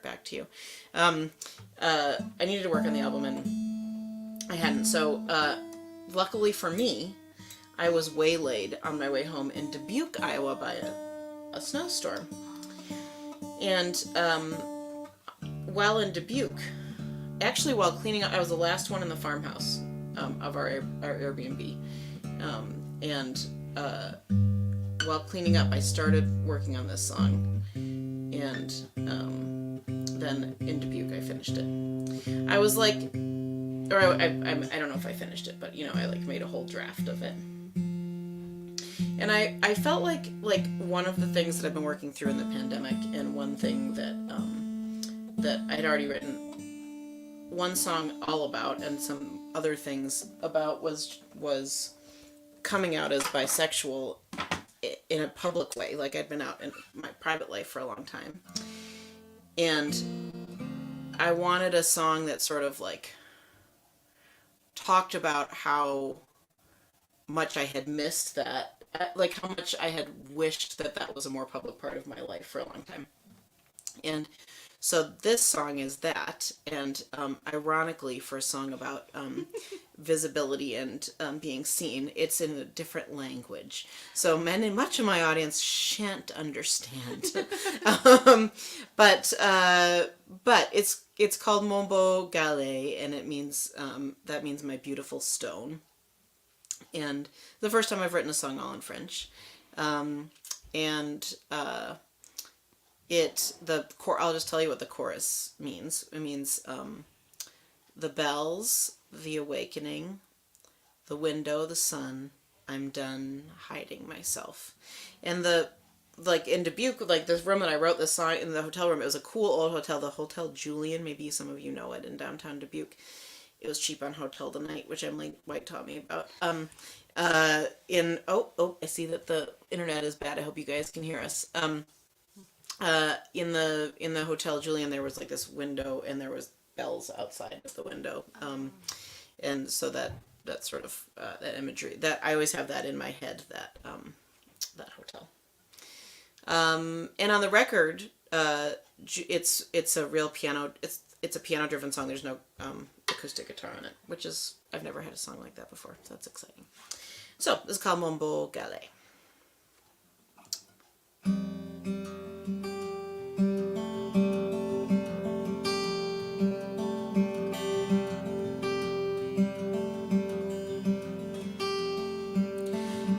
back to you. I needed to work on the album, and I hadn't. So, luckily for me, I was waylaid on my way home in Dubuque, Iowa by a snowstorm. And while in Dubuque, actually while cleaning up, I was the last one in the farmhouse of our Airbnb. While cleaning up, I started working on this song, and then in Dubuque I finished it. I was like, or I don't know if I finished it, but I like made a whole draft of it, and I felt like one of the things that I've been working through in the pandemic, and one thing that I had already written one song all about, and some other things about was coming out as bisexual in a public way. Like I'd been out in my private life for a long time. And I wanted a song that sort of like talked about how much I had missed that, like how much I had wished that that was a more public part of my life for a long time. And so this song is that, and ironically, for a song about visibility and being seen, it's in a different language. So much of my audience shan't understand. But it's called Mon Beau Galet, and it means that means my beautiful stone. And the first time I've written a song all in French, and I'll just tell you what the chorus means. It means the bells, the awakening, the window, the sun. I'm done hiding myself. And like in Dubuque, like this room that I wrote this song in the hotel room, it was a cool old hotel, the Hotel Julian. Maybe some of you know it, in downtown Dubuque. It was cheap on Hotel the Night, which Emily White taught me about. I see that the internet is bad. I hope you guys can hear us. In the Hotel Julian, there was like this window, and there was bells outside of the window, and so that sort of that imagery, that I always have that in my head, that hotel. And on the record, it's a real piano. It's a piano driven song. There's no acoustic guitar on it, which is, I've never had a song like that before, so that's exciting. So this is called Mon Beau Galet.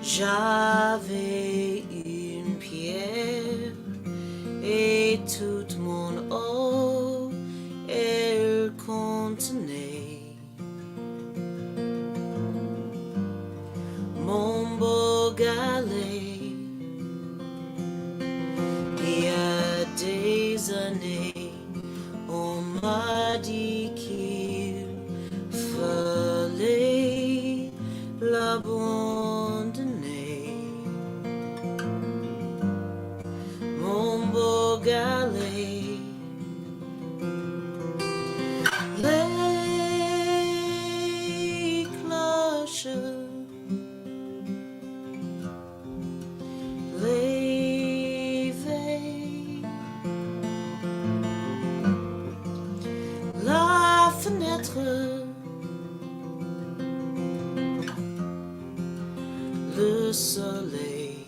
J'avais une pierre et toute mon eau elle contenait. Mon beau galet, il y a des années, on m'a dit qu'il fallait l'abandonner. Mon beau galet, les cloches, les veilles, la fenêtre, le soleil.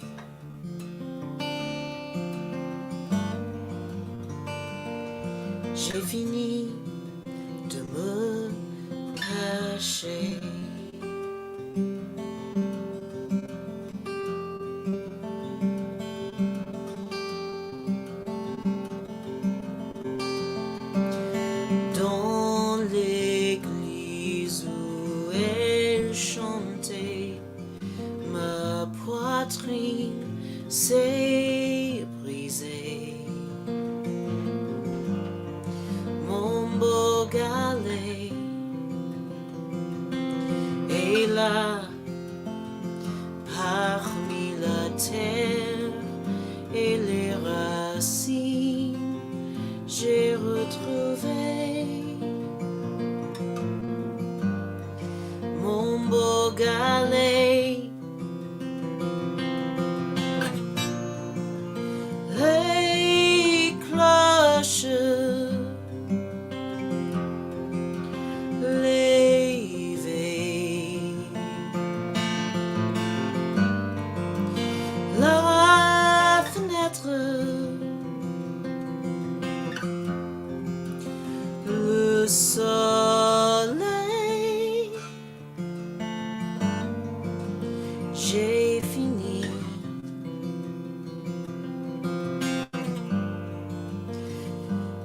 J'ai fini de me cacher. Dans l'église où elle chantait, ma poitrine s'est brisée. Mon beau galet est là, parmi la terre et les racines, j'ai retrouvé mon beau galet. Les cloches, les veilles, la fenêtre, le soleil. J'ai fini.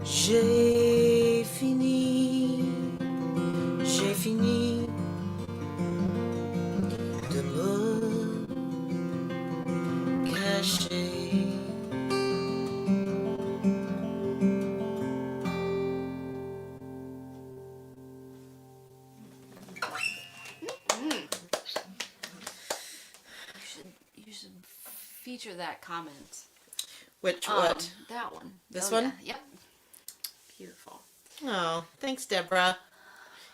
J'ai fini de me cacher. feature that comment. Which what? That one. This one? Yeah. Yep. Beautiful. Oh, thanks, Deborah.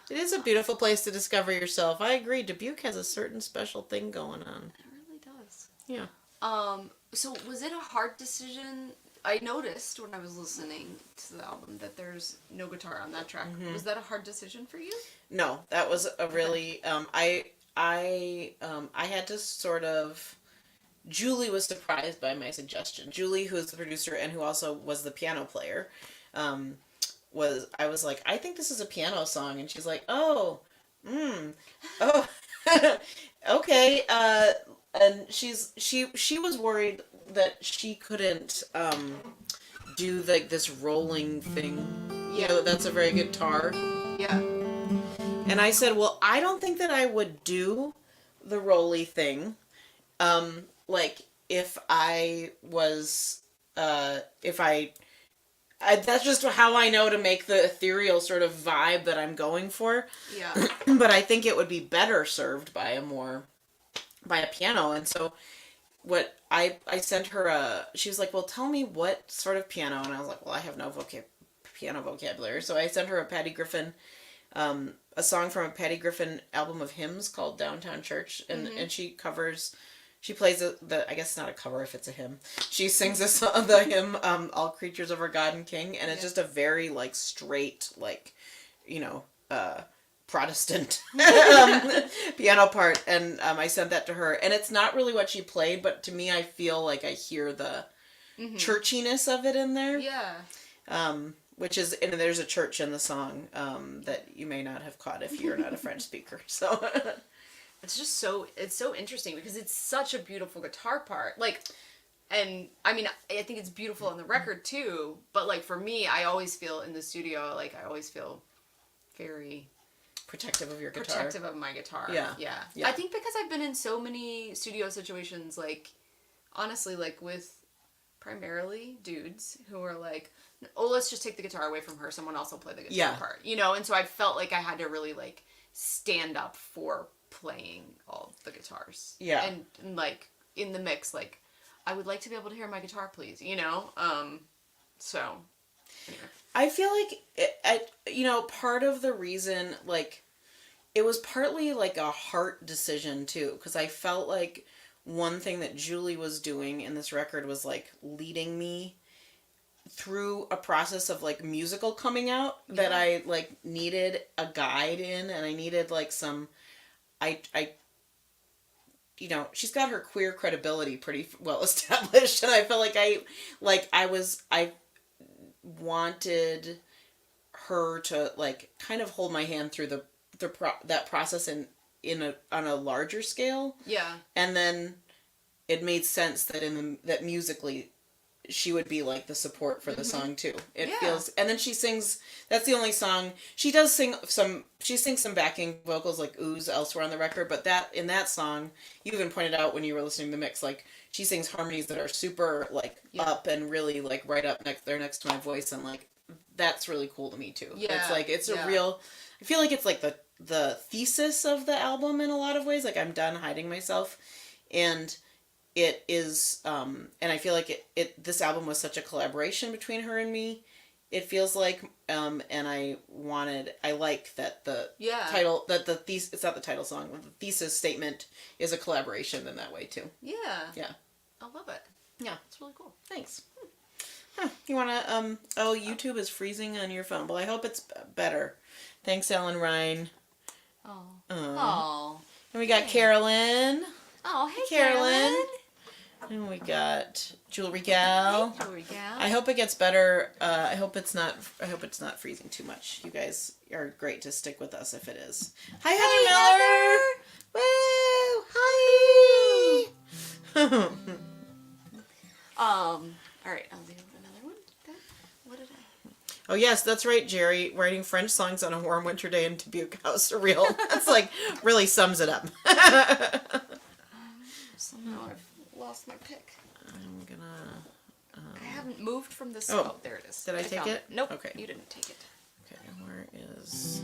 It is a beautiful place to discover yourself. I agree. Dubuque has a certain special thing going on. It really does. Yeah. So was it a hard decision? I noticed when I was listening to the album that there's no guitar on that track. Was that a hard decision for you? No, that was a really I had to sort of. Julie was surprised by my suggestion. Julie, who is the producer and who also was the piano player, I was like, I think this is a piano song, and she's like, oh, okay, and she was worried that she couldn't do like this rolling thing. You know, that's a very guitar. Yeah. And I said, well, I don't think that I would do the rolly thing. Like if I was, that's just how I know to make the ethereal sort of vibe that I'm going for. Yeah. But I think it would be better served by a piano. And so what I sent her she was like, well, tell me what sort of piano. And I was like, well, I have no piano vocabulary. So I sent her a Patty Griffin, a song from a Patty Griffin album of hymns called Downtown Church. And she plays I guess it's not a cover if it's a hymn. She sings the hymn, All Creatures of Our God and King. And it's just a very like straight, like, Protestant piano part. And I sent that to her. And it's not really what she played, but to me, I feel like I hear the churchiness of it in there. Yeah. Which is, and there's a church in the song that you may not have caught if you're not a French speaker. So it's so interesting because it's such a beautiful guitar part. Like, and I mean, I think it's beautiful on the record too, but like for me, I always feel in the studio, like I always feel very protective of your guitar. Protective of my guitar. Yeah. I think because I've been in so many studio situations, like, honestly, like with primarily dudes who are like, oh, let's just take the guitar away from her. Someone else will play the guitar part, And so I felt like I had to really like stand up for playing all the guitars. Yeah. And like in the mix, like I would like to be able to hear my guitar, please. So anyway. I feel like part of the reason, like, it was partly like a heart decision too, because I felt like one thing that Julie was doing in this record was like leading me through a process of like musical coming out that I like needed a guide in, and I needed like some, she's got her queer credibility pretty well established, and I felt like I wanted her to like kind of hold my hand through that process on a larger scale. Yeah. And then it made sense that musically she would be like the support for the song too. It feels, and then she sings, that's the only song she does she sings some backing vocals like ooze elsewhere on the record, but in that song, you even pointed out when you were listening to the mix, like she sings harmonies that are super like up and really like right up next to my voice, and like that's really cool to me too. Yeah. It's like it's a real, I feel like it's like the thesis of the album in a lot of ways. Like I'm done hiding myself, and it is, and I feel like this album was such a collaboration between her and me. It feels like, and I like that the title, that the thesis, it's not the title song, the thesis statement is a collaboration in that way too. Yeah. Yeah. I love it. Yeah. It's really cool. Thanks. Huh. You wanna, YouTube is freezing on your phone. Well, I hope it's better. Thanks, Ellen Ryan. Oh. And we got Carolyn. Oh, hey, Carolyn. And we got Jewelry Gal. Hey, Jewelry Gal. I hope it gets better. I hope it's not freezing too much. You guys are great to stick with us if it is. Hi, Heather Miller. Woo! Hi. All right, I'll do another one. Then. What did I? Oh yes, that's right, Jerry. Writing French songs on a warm winter day in Dubuque. How surreal. That's like really sums it up. Somehow I've lost my pick. I'm gonna. I haven't moved from this. Oh, there it is. Did I take it? Nope. Okay. You didn't take it. Okay, where is?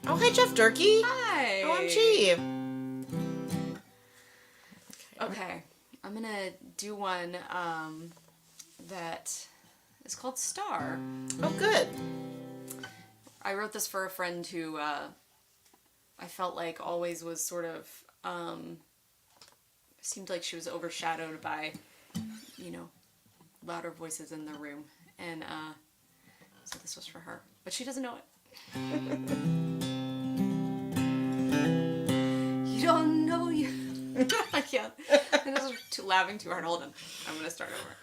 Oh, hi, Jeff Durkee. Hi. OMG. Okay, I'm gonna do one that is called Star. Oh, good. I wrote this for a friend who I felt like always was sort of seemed like she was overshadowed by, louder voices in the room, and so this was for her, but she doesn't know it. You don't know you. I can't. And this is laughing too hard. Hold on. I'm gonna start over.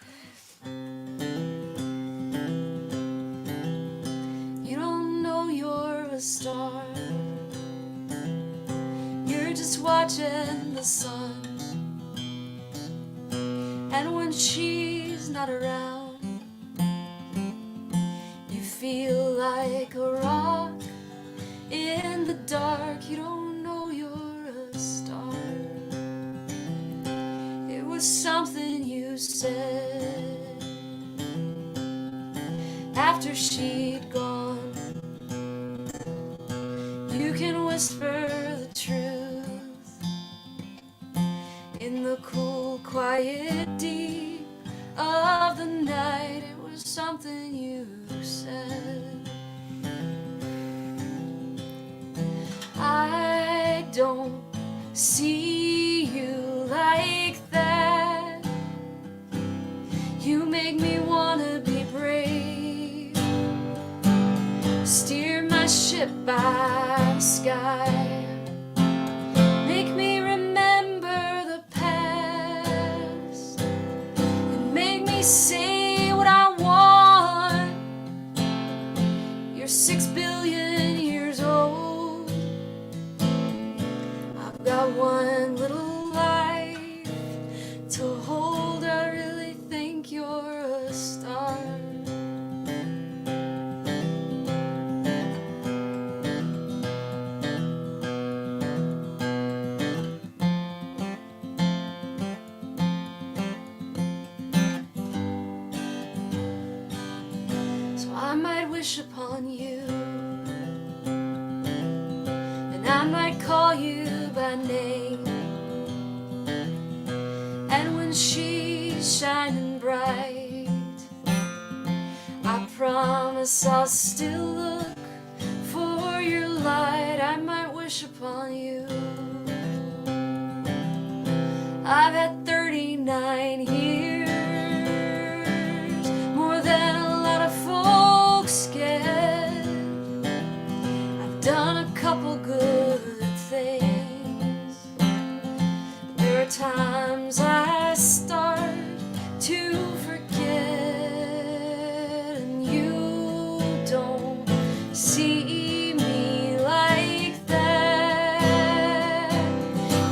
You don't know you're a star. You're just watching the sun. And when she's not around, you feel like a rock in the dark. You don't know you're a star. It was something you said after she'd gone. You can whisper the truth in the cool, quiet deep of the night. It was something you said. I don't see you like that. You make me wanna be brave, steer my ship by the sky, make me remember the past, and make me say what I want. You're 6 billion years old. I've got one little life to hold. I really think you're a star. So I might wish upon you, and I might call you by name, and when she's shining bright, I promise I'll still look for your light. I might wish upon you. I've had 39 years, more than a lot of folks get. I've done a couple good things. There are times I start to forget, and you don't see me like that.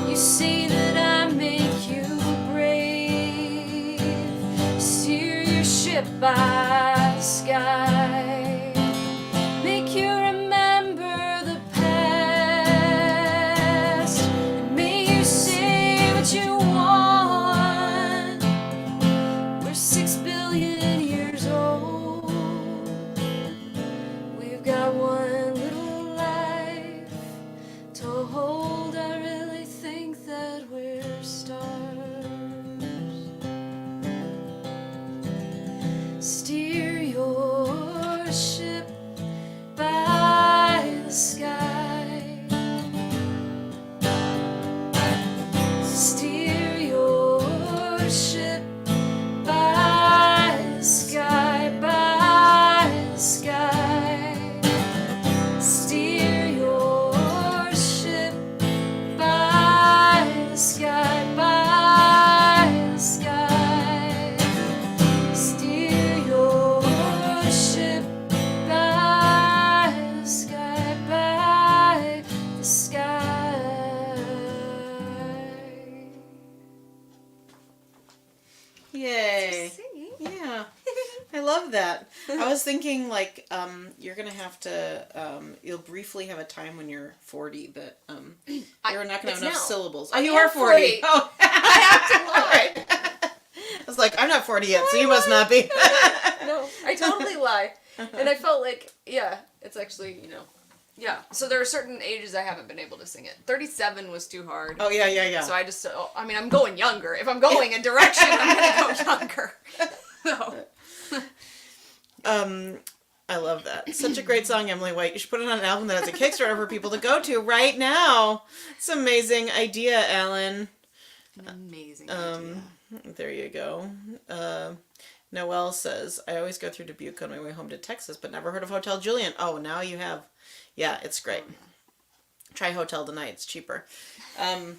You see that I make you brave, steer your ship by the sky, make you remember the past, and may you say what you want. We're 6 billion years old. We've got one little life to hold. I really think that we're stars. Steer your ship by the sky. Steer your ship by the sky, by the sky. Steer your ship by the sky, by the sky. Steer your ship by the sky, by the sky. Yay. Singing. Yeah. I love that. I was thinking you're going to have to, you'll briefly have a time when you're 40, but you're not going to have it's enough now. syllables. I Oh, you am are 40. 40. Oh. I have to lie. Right. I was like, I'm not 40 yet, so you must not be. No, I totally lie. And I felt like, yeah, it's actually, Yeah. So there are certain ages I haven't been able to sing it. 37 was too hard. Oh, yeah. So I mean, I'm going younger. If I'm going in direction, I'm going to go younger. So. I love that. Such a great song, Emily White. You should put it on an album that has a Kickstarter for people to go to right now. It's an amazing idea, Alan. An amazing idea. There you go. Noelle says, I always go through Dubuque on my way home to Texas, but never heard of Hotel Julian. Oh, now you have. Yeah, it's great. Try Hotel tonight. It's cheaper. You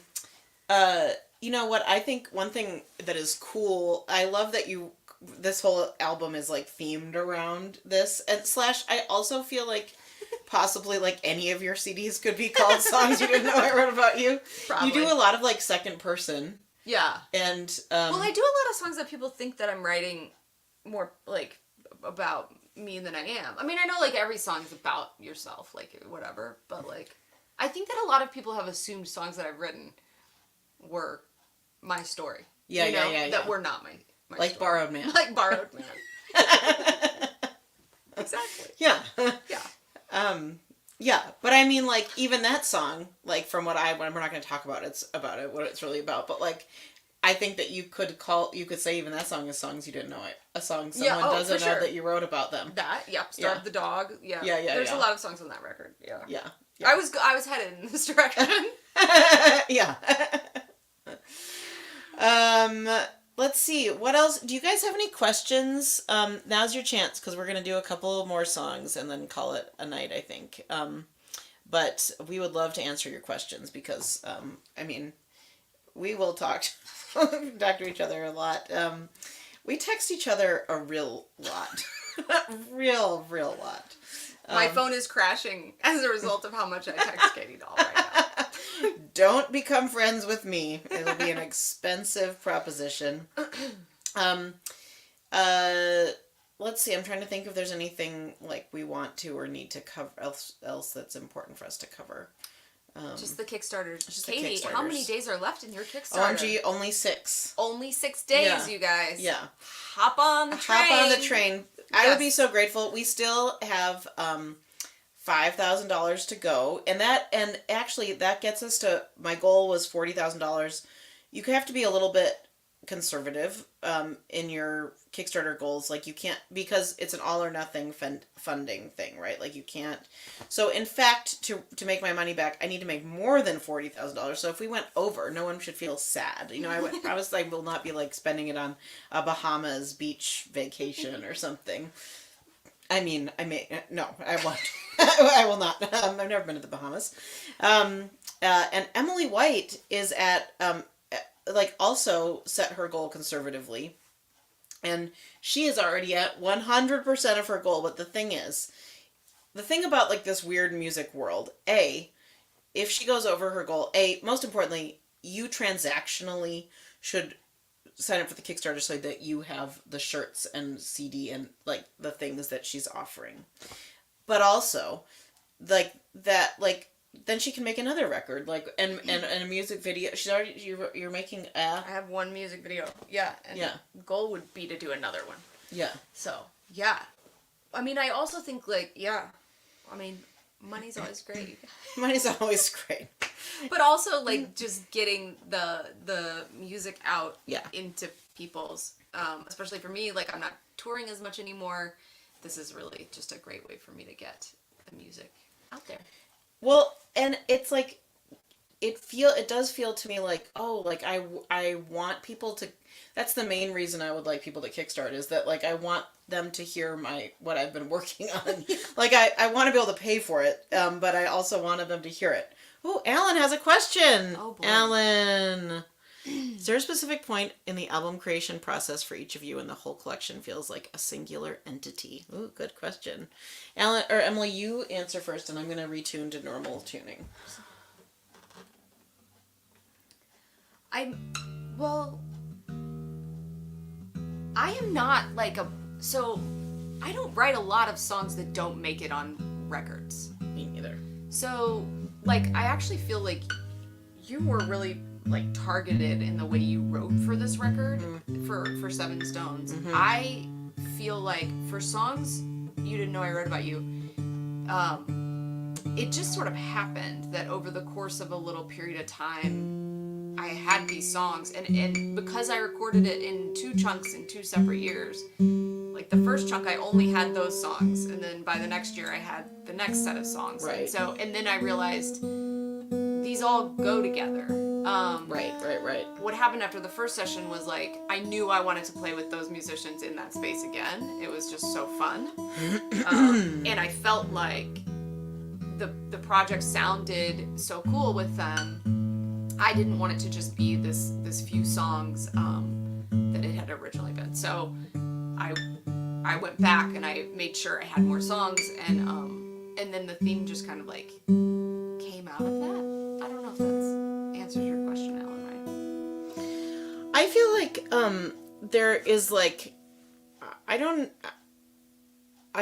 know what? I think one thing that is cool, I love that this whole album is like themed around this, and / I also feel like possibly like any of your CDs could be called Songs You Didn't Know I Wrote About You. Probably. You do a lot of like second person. Yeah. And well, I do a lot of songs that people think that I'm writing more like about me than I am. I mean, I know like every song is about yourself, like whatever, but like I think that a lot of people have assumed songs that I've written were my story. Yeah, yeah. That were not my like story. Borrowed Man. Like Borrowed Man. Exactly. Yeah. Yeah. Yeah, but I mean, like, even that song, like, from what we're not going to talk about what it's really about, but, like, I think that you could say even that song is Songs You Didn't Know It. A song someone doesn't know that you wrote about them. Starve the Dog, yeah. Yeah. There's a lot of songs on that record, yeah. Yeah. I was headed in this direction. Yeah. Let's see, what else? Do you guys have any questions? Now's your chance, because we're going to do a couple more songs and then call it a night, I think. But we would love to answer your questions because, I mean, we will talk to each other a lot. We text each other a real lot. real lot. My phone is crashing as a result of how much I text Katie Dahl right now. Don't become friends with me. It'll be an expensive proposition. Let's see. I'm trying to think if there's anything like we want to or need to cover else that's important for us to cover. Just the Kickstarters. Just Katie, the Kickstarters. how many days are left in your Kickstarter? OMG, only 6. Only 6 days, you guys. Yeah. Hop on the train. Hop on the train. Yes. I would be so grateful. We still have $5,000 to go, and actually that gets us to, my goal was $40,000. You have to be a little bit conservative in your Kickstarter goals. Like, you can't, because it's an all or nothing funding thing, right? Like, you can't. So in fact, to make my money back, I need to make more than $40,000. So if we went over, no one should feel sad. You know, I was like, will not be like spending it on a Bahamas beach vacation or something. I mean, no, I won't. I will not. I've never been to the Bahamas. And Emily White is at, also set her goal conservatively. And she is already at 100% of her goal. But the thing about, like, this weird music world, if she goes over her goal, most importantly, you transactionally should sign up for the Kickstarter so that you have the shirts and CD and like the things that she's offering. But also, like that, like then she can make another record, like and a music video. She's already you're making I have one music video. Yeah. And the goal would be to do another one. Yeah. So yeah, I mean, I also think I mean, money's always great. Money's always great. But also, like, just getting the music out into people's, especially for me, like, I'm not touring as much anymore. This is really just a great way for me to get the music out there. Well, and it's like, it does feel to me like, oh, like, I want people to, that's the main reason I would like people to kickstart, is that, like, I want them to hear what I've been working on. Like, I want to be able to pay for it, but I also wanted them to hear it. Oh, Alan has a question. Oh, boy. Alan. Is there a specific point in the album creation process for each of you and the whole collection feels like a singular entity? Ooh, good question. Alan, or Emily, you answer first, and I'm going to retune to normal tuning. I am not like so I don't write a lot of songs that don't make it on records. Me neither. So, like, I actually feel like you were really, like, targeted in the way you wrote for this record, for Seven Stones. Mm-hmm. I feel like for songs You Didn't Know I Wrote About You, it just sort of happened that over the course of a little period of time, I had these songs, and because I recorded it in 2 chunks in 2 separate years, like the first chunk I only had those songs, and then by the next year I had the next set of songs. Right. And then I realized these all go together. Right. What happened after the first session was like I knew I wanted to play with those musicians in that space again. It was just so fun, and I felt like the project sounded so cool with them. I didn't want it to just be this few songs that it had originally been. So I went back and I made sure I had more songs, and then the theme just kind of like came out of that. I don't know if that answers your question, Alan, right? I feel like there is like I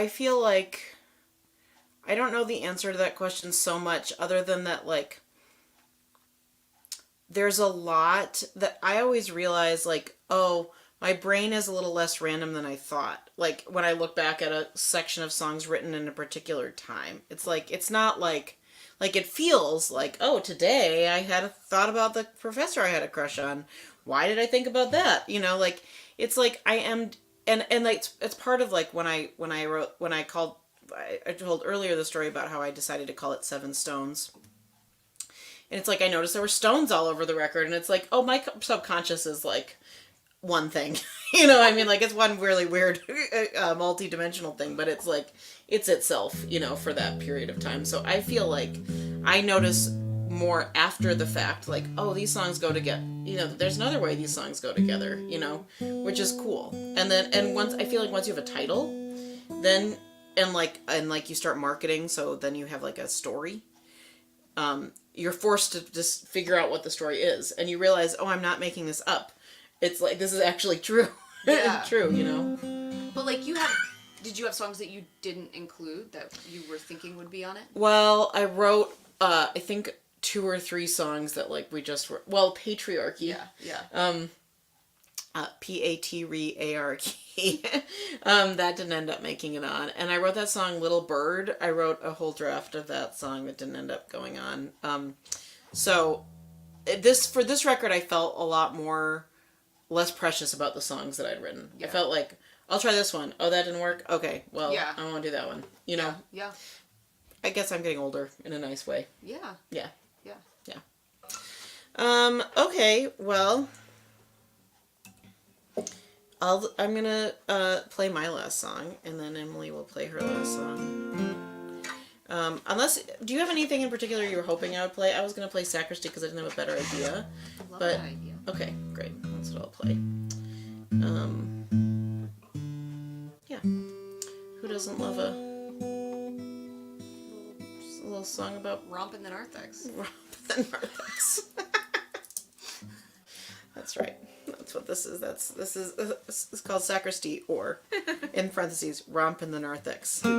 feel like I don't know the answer to that question so much other than that like there's a lot that I always realize like, oh, my brain is a little less random than I thought. Like when I look back at a section of songs written in a particular time, it's like, it's not like it feels like, oh, today I had a thought about the professor I had a crush on. Why did I think about that? You know, like, it's like I am, and like, it's part of like when I told earlier the story about how I decided to call it 7 Stones. And it's like, I noticed there were stones all over the record. And it's like, oh, my subconscious is like one thing. You know, I mean, like, it's one really weird, multi-dimensional thing. But it's like, it's itself, you know, for that period of time. So I feel like I notice more after the fact, like, oh, these songs go together. You know, there's another way these songs go together, you know, which is cool. And once, I feel like once you have a title, then, and like you start marketing, so then you have like a story. You're forced to just figure out what the story is, and you realize, oh, I'm not making this up. It's like, this is actually true. Yeah. True, you know? But like did you have songs that you didn't include that you were thinking would be on it? Well, I wrote, I think 2 or 3 songs that like we just were, well, Patriarchy. Yeah. Patriarchy. That didn't end up making it on. And I wrote that song Little Bird. I wrote a whole draft of that song that didn't end up going on. So for this record, I felt a lot less precious about the songs that I'd written. Yeah. I felt like, I'll try this one. Oh, that didn't work? Okay, well, yeah. I won't do that one. You know? Yeah. I guess I'm getting older in a nice way. Yeah. Yeah. Yeah. Yeah. Okay, well, I'm gonna play my last song, and then Emily will play her last song. Do you have anything in particular you were hoping I would play? I was gonna play Sacristy because I didn't have a better idea. Love that idea. Okay, great. That's what I'll play. Yeah. Who doesn't love a little song about Rompin' the Narthex? Rompin' the Narthex. That's right. That's what this is. This is called Sacristy, or in parentheses, Rompin' the Narthex. Well,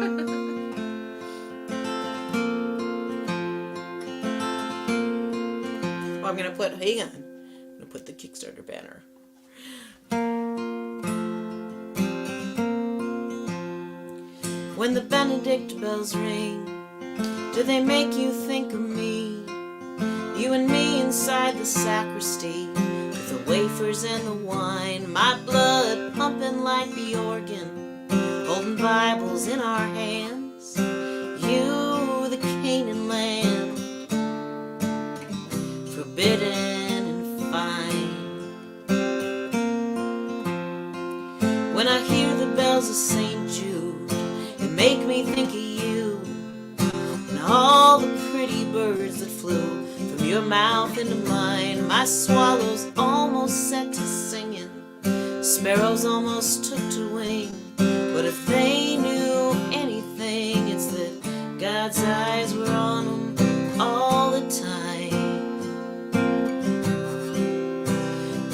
I'm gonna put the Kickstarter banner. When the Benedict bells ring, do they make you think of me? You and me inside the sacristy, with the wafers and the wine, my blood pumping like the organ, holding Bibles in our hands. You, the Canaan land, forbidden and fine. When I hear the bells of St. Jude, it make me think of you and all the pretty birds that flew from your mouth into mine. My swallows almost set to singing, sparrows almost took to wing. But if they knew anything, it's that God's eyes were on them all the time.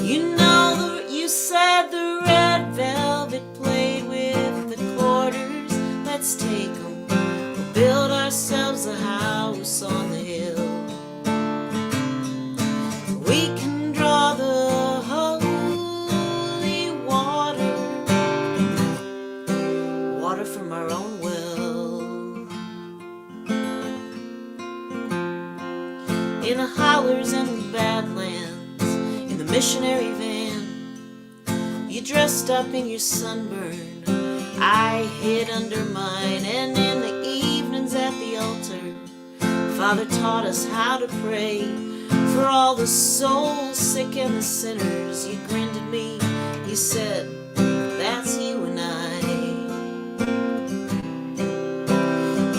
You know, you said the red velvet played with the quarters. Let's take them, we'll build ourselves a house on the hill. We can draw the holy water from our own well. in the hollers and the badlands, in the missionary van. You dressed up in your sunburn, I hid under mine, and in the evenings at the altar, Father taught us how to pray for all the souls sick and the sinners. You grinned at me, you said, that's you and I.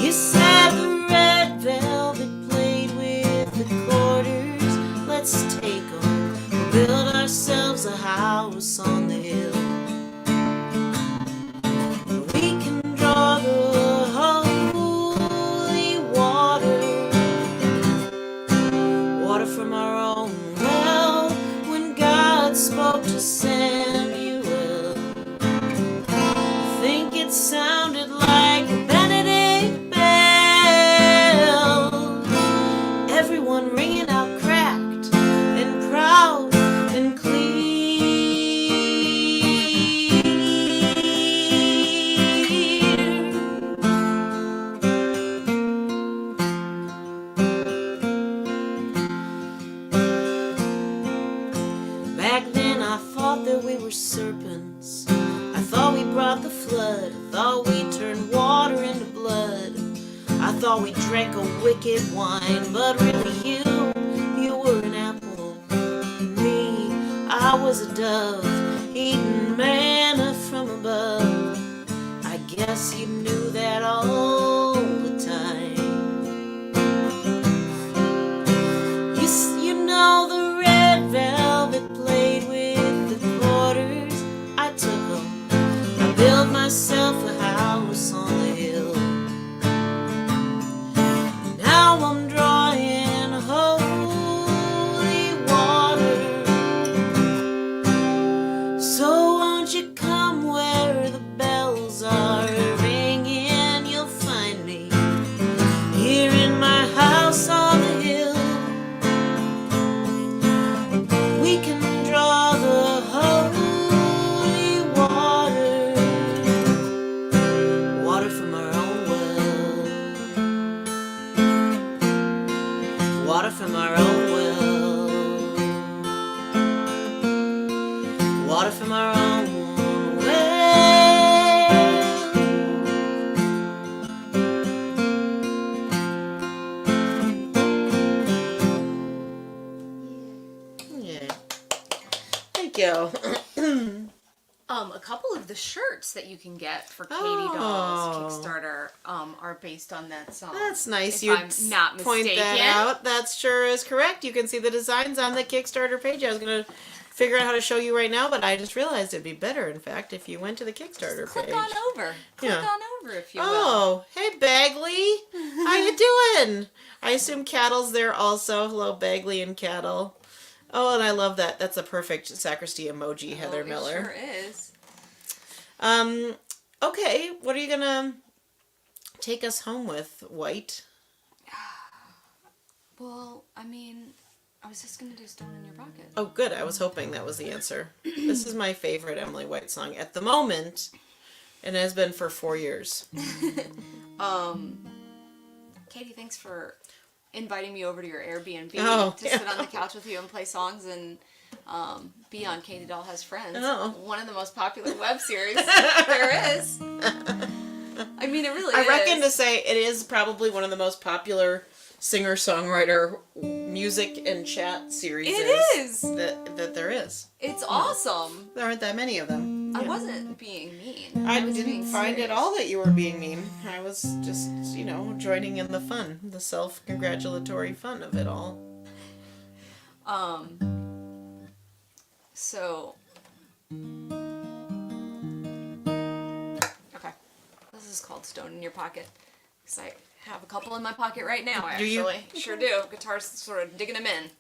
You said the red velvet played with the quarters. Let's take them, we'll build ourselves a house on the hill. We can draw the holy water from our own well. When God spoke to Samuel, I think it sounded like a Benedict bell. Everyone ringing out cracked and proud and clear. Back then I thought that we were serpents. I thought we brought the flood. I thought we turned water into blood. I thought we drank a wicked wine. But really you were an apple. And me, I was a dove, eating manna from above. I guess you knew that all the time. You know the red velvet played with the quarters. I took them, I built myself a house on the hill. Now I'm drawing holy water. So won't you come where the bells are ringing? You'll find me here in my house on the hill. We can draw the holy water from our own well, water from our own well, water from our own well. Yeah. Thank you. A couple of the shirts that you can get for Katie Oh. Dahl's Kickstarter are based on that song. That's nice. If You I'm not point that mistaken. out. That sure is correct. You can see the designs on the Kickstarter page. I was going to figure out how to show you right now, but I just realized it'd be better, in fact, if you went to the Kickstarter Click page. on over. Click Yeah. on over if you will. Oh, hey Bagley. How you doing? I assume Cattle's there also. Hello, Bagley and Cattle. Oh, and I love that. That's a perfect sacristy emoji, Heather It Miller. sure is. Okay, what are you gonna take us home with, White? Well, I mean, I was just gonna do Stone in Your Pocket. Oh, good. I was hoping that was the answer. This is my favorite Emily White song at the moment, and has been for 4 years. Katie, thanks for inviting me over to your Airbnb Oh, to sit on the couch with you and play songs and be on Katie Dahl Has Friends. Oh. One of the most popular web series there is. I mean, it really is. I reckon to say it is probably one of the most popular singer-songwriter music and chat series It is. that there is. It's awesome. There aren't that many of them. I Yeah. wasn't being mean. I was didn't being find serious. at all that you were being mean. I was just, joining in the fun, the self-congratulatory fun of it all. So. Okay. This is called Stone in Your Pocket. Because I have a couple in my pocket right now, Do you? actually. Sure do. Guitar's sort of digging them in.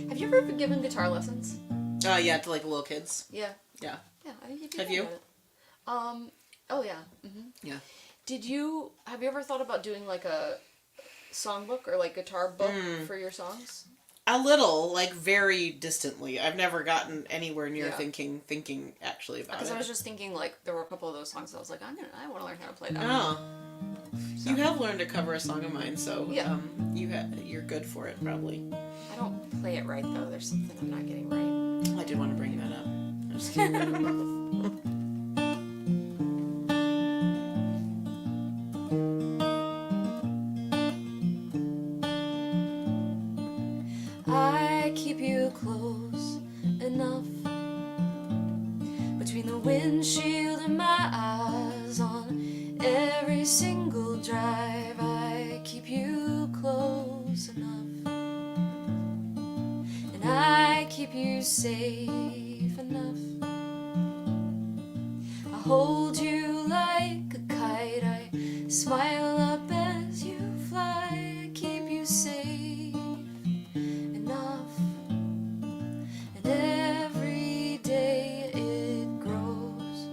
Have you ever given guitar lessons? Yeah, to like little kids. Yeah. Yeah. Yeah, I think you'd be Have good you? at it. Oh yeah. Yeah. Have you ever thought about doing like a songbook or like guitar book for your songs? A little, like very distantly. I've never gotten anywhere near Yeah. thinking actually about Because it. I was just thinking, like, there were a couple of those songs that I was like, I want to learn how to play that. Oh. So, You have learned to cover a song of mine, so Yeah. you're good for it probably. I don't play it right, though. There's something I'm not getting right. I did want to bring that up. I'm just kidding. I keep you close enough between the windshield and my eyes on every single drive. I keep you close enough, and I keep you safe enough. I hold you like a kite. I smile up as you fly. I keep you safe enough, and every day it grows,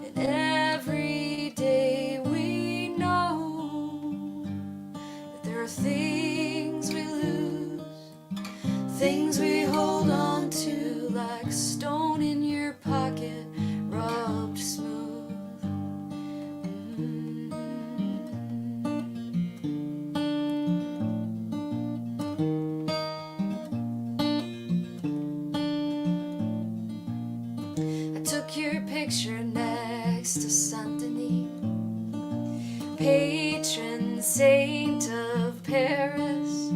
and every day we know that there are things we lose, things we hold on to like a stone in your pocket, rubbed smooth. I took your picture next to Saint Denis, patron saint of Paris.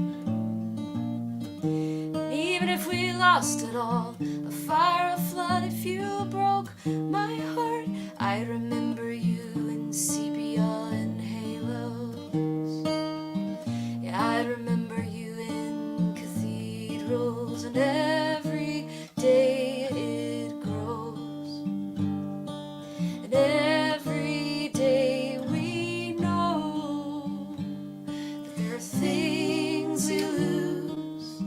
Even if we lost it all, a fire, a flood, if you broke my heart, I'd remember you in sepia and halos. Yeah, I'd remember you in cathedrals, and every day it grows, and every day we know that there are things we lose,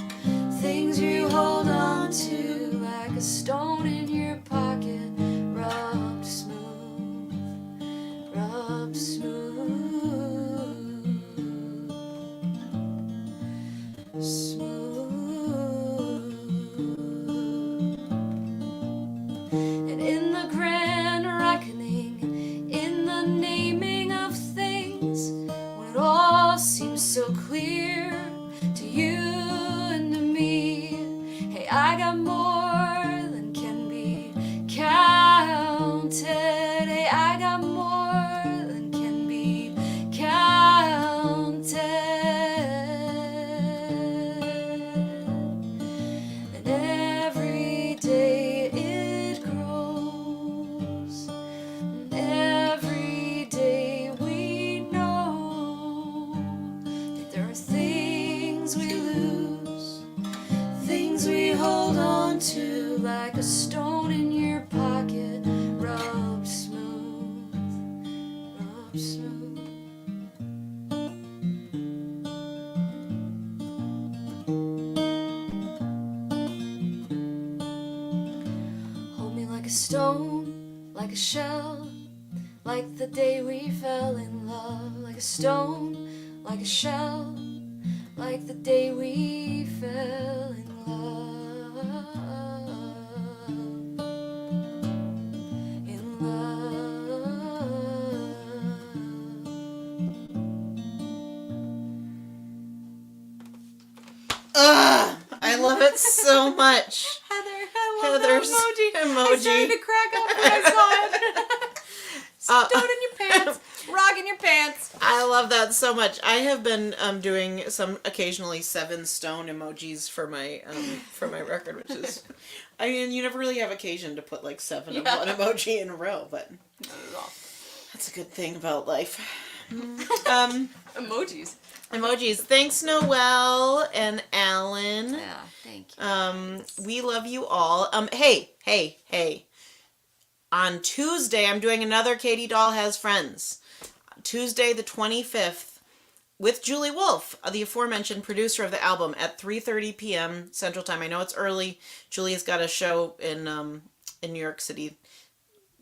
things you hold on to like a stone in your pocket, rubbed smooth, rubbed smooth, smooth. And in the grand reckoning, in the naming of things, when it all seems so clear to you and to me, hey, I got more than can be counted. Hey, I got more than can be counted. And every day it grows, and every day we know that there are things we lose, things we hold on to like a stone in your pocket, rubbed smooth, rubbed smooth. Hold me like a stone, like a shell, like the day we fell in love. Like a stone, like a shell, like the day we fell in love. In love. Ugh, I love it so much. Heather, I love Heather's that emoji. I emoji. started to crack up when I saw it. Stone in your pants, rock in your pants. I love that so much. I have been doing some occasionally 7 stone emojis for my record, which is, I mean, you never really have occasion to put like 7 of one emoji in a row, but Not at all. that's a good thing about life. Emojis. Emojis. Thanks, Noelle and Alan. Yeah, thank you. We love you all. Hey. On Tuesday, I'm doing another Katie Dahl Has Friends. Tuesday the 25th with Julie Wolfe, the aforementioned producer of the album, at 3:30 p.m. Central Time. I know it's early. Julie's got a show in New York City,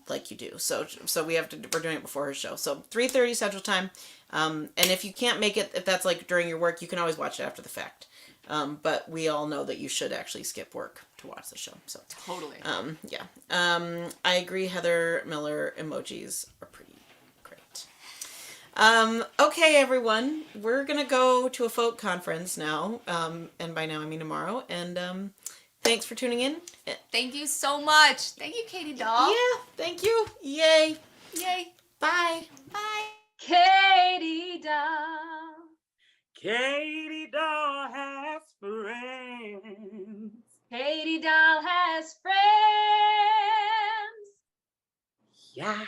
like you do. So we're doing it before her show. So 3:30 Central Time. And if you can't make it, if that's like during your work, you can always watch it after the fact. But we all know that you should actually skip work to watch the show. So Totally. yeah. I agree. Heather Miller emojis are pretty great. Okay, everyone, we're gonna go to a folk conference now, and by now I mean tomorrow. And thanks for tuning in. Thank you so much. Thank you, Katie Dahl. Yeah, thank you. Yay. Yay. Bye. Bye. Katie Dahl. Katie Dahl has friends. Katie Dahl has friends. Yeah.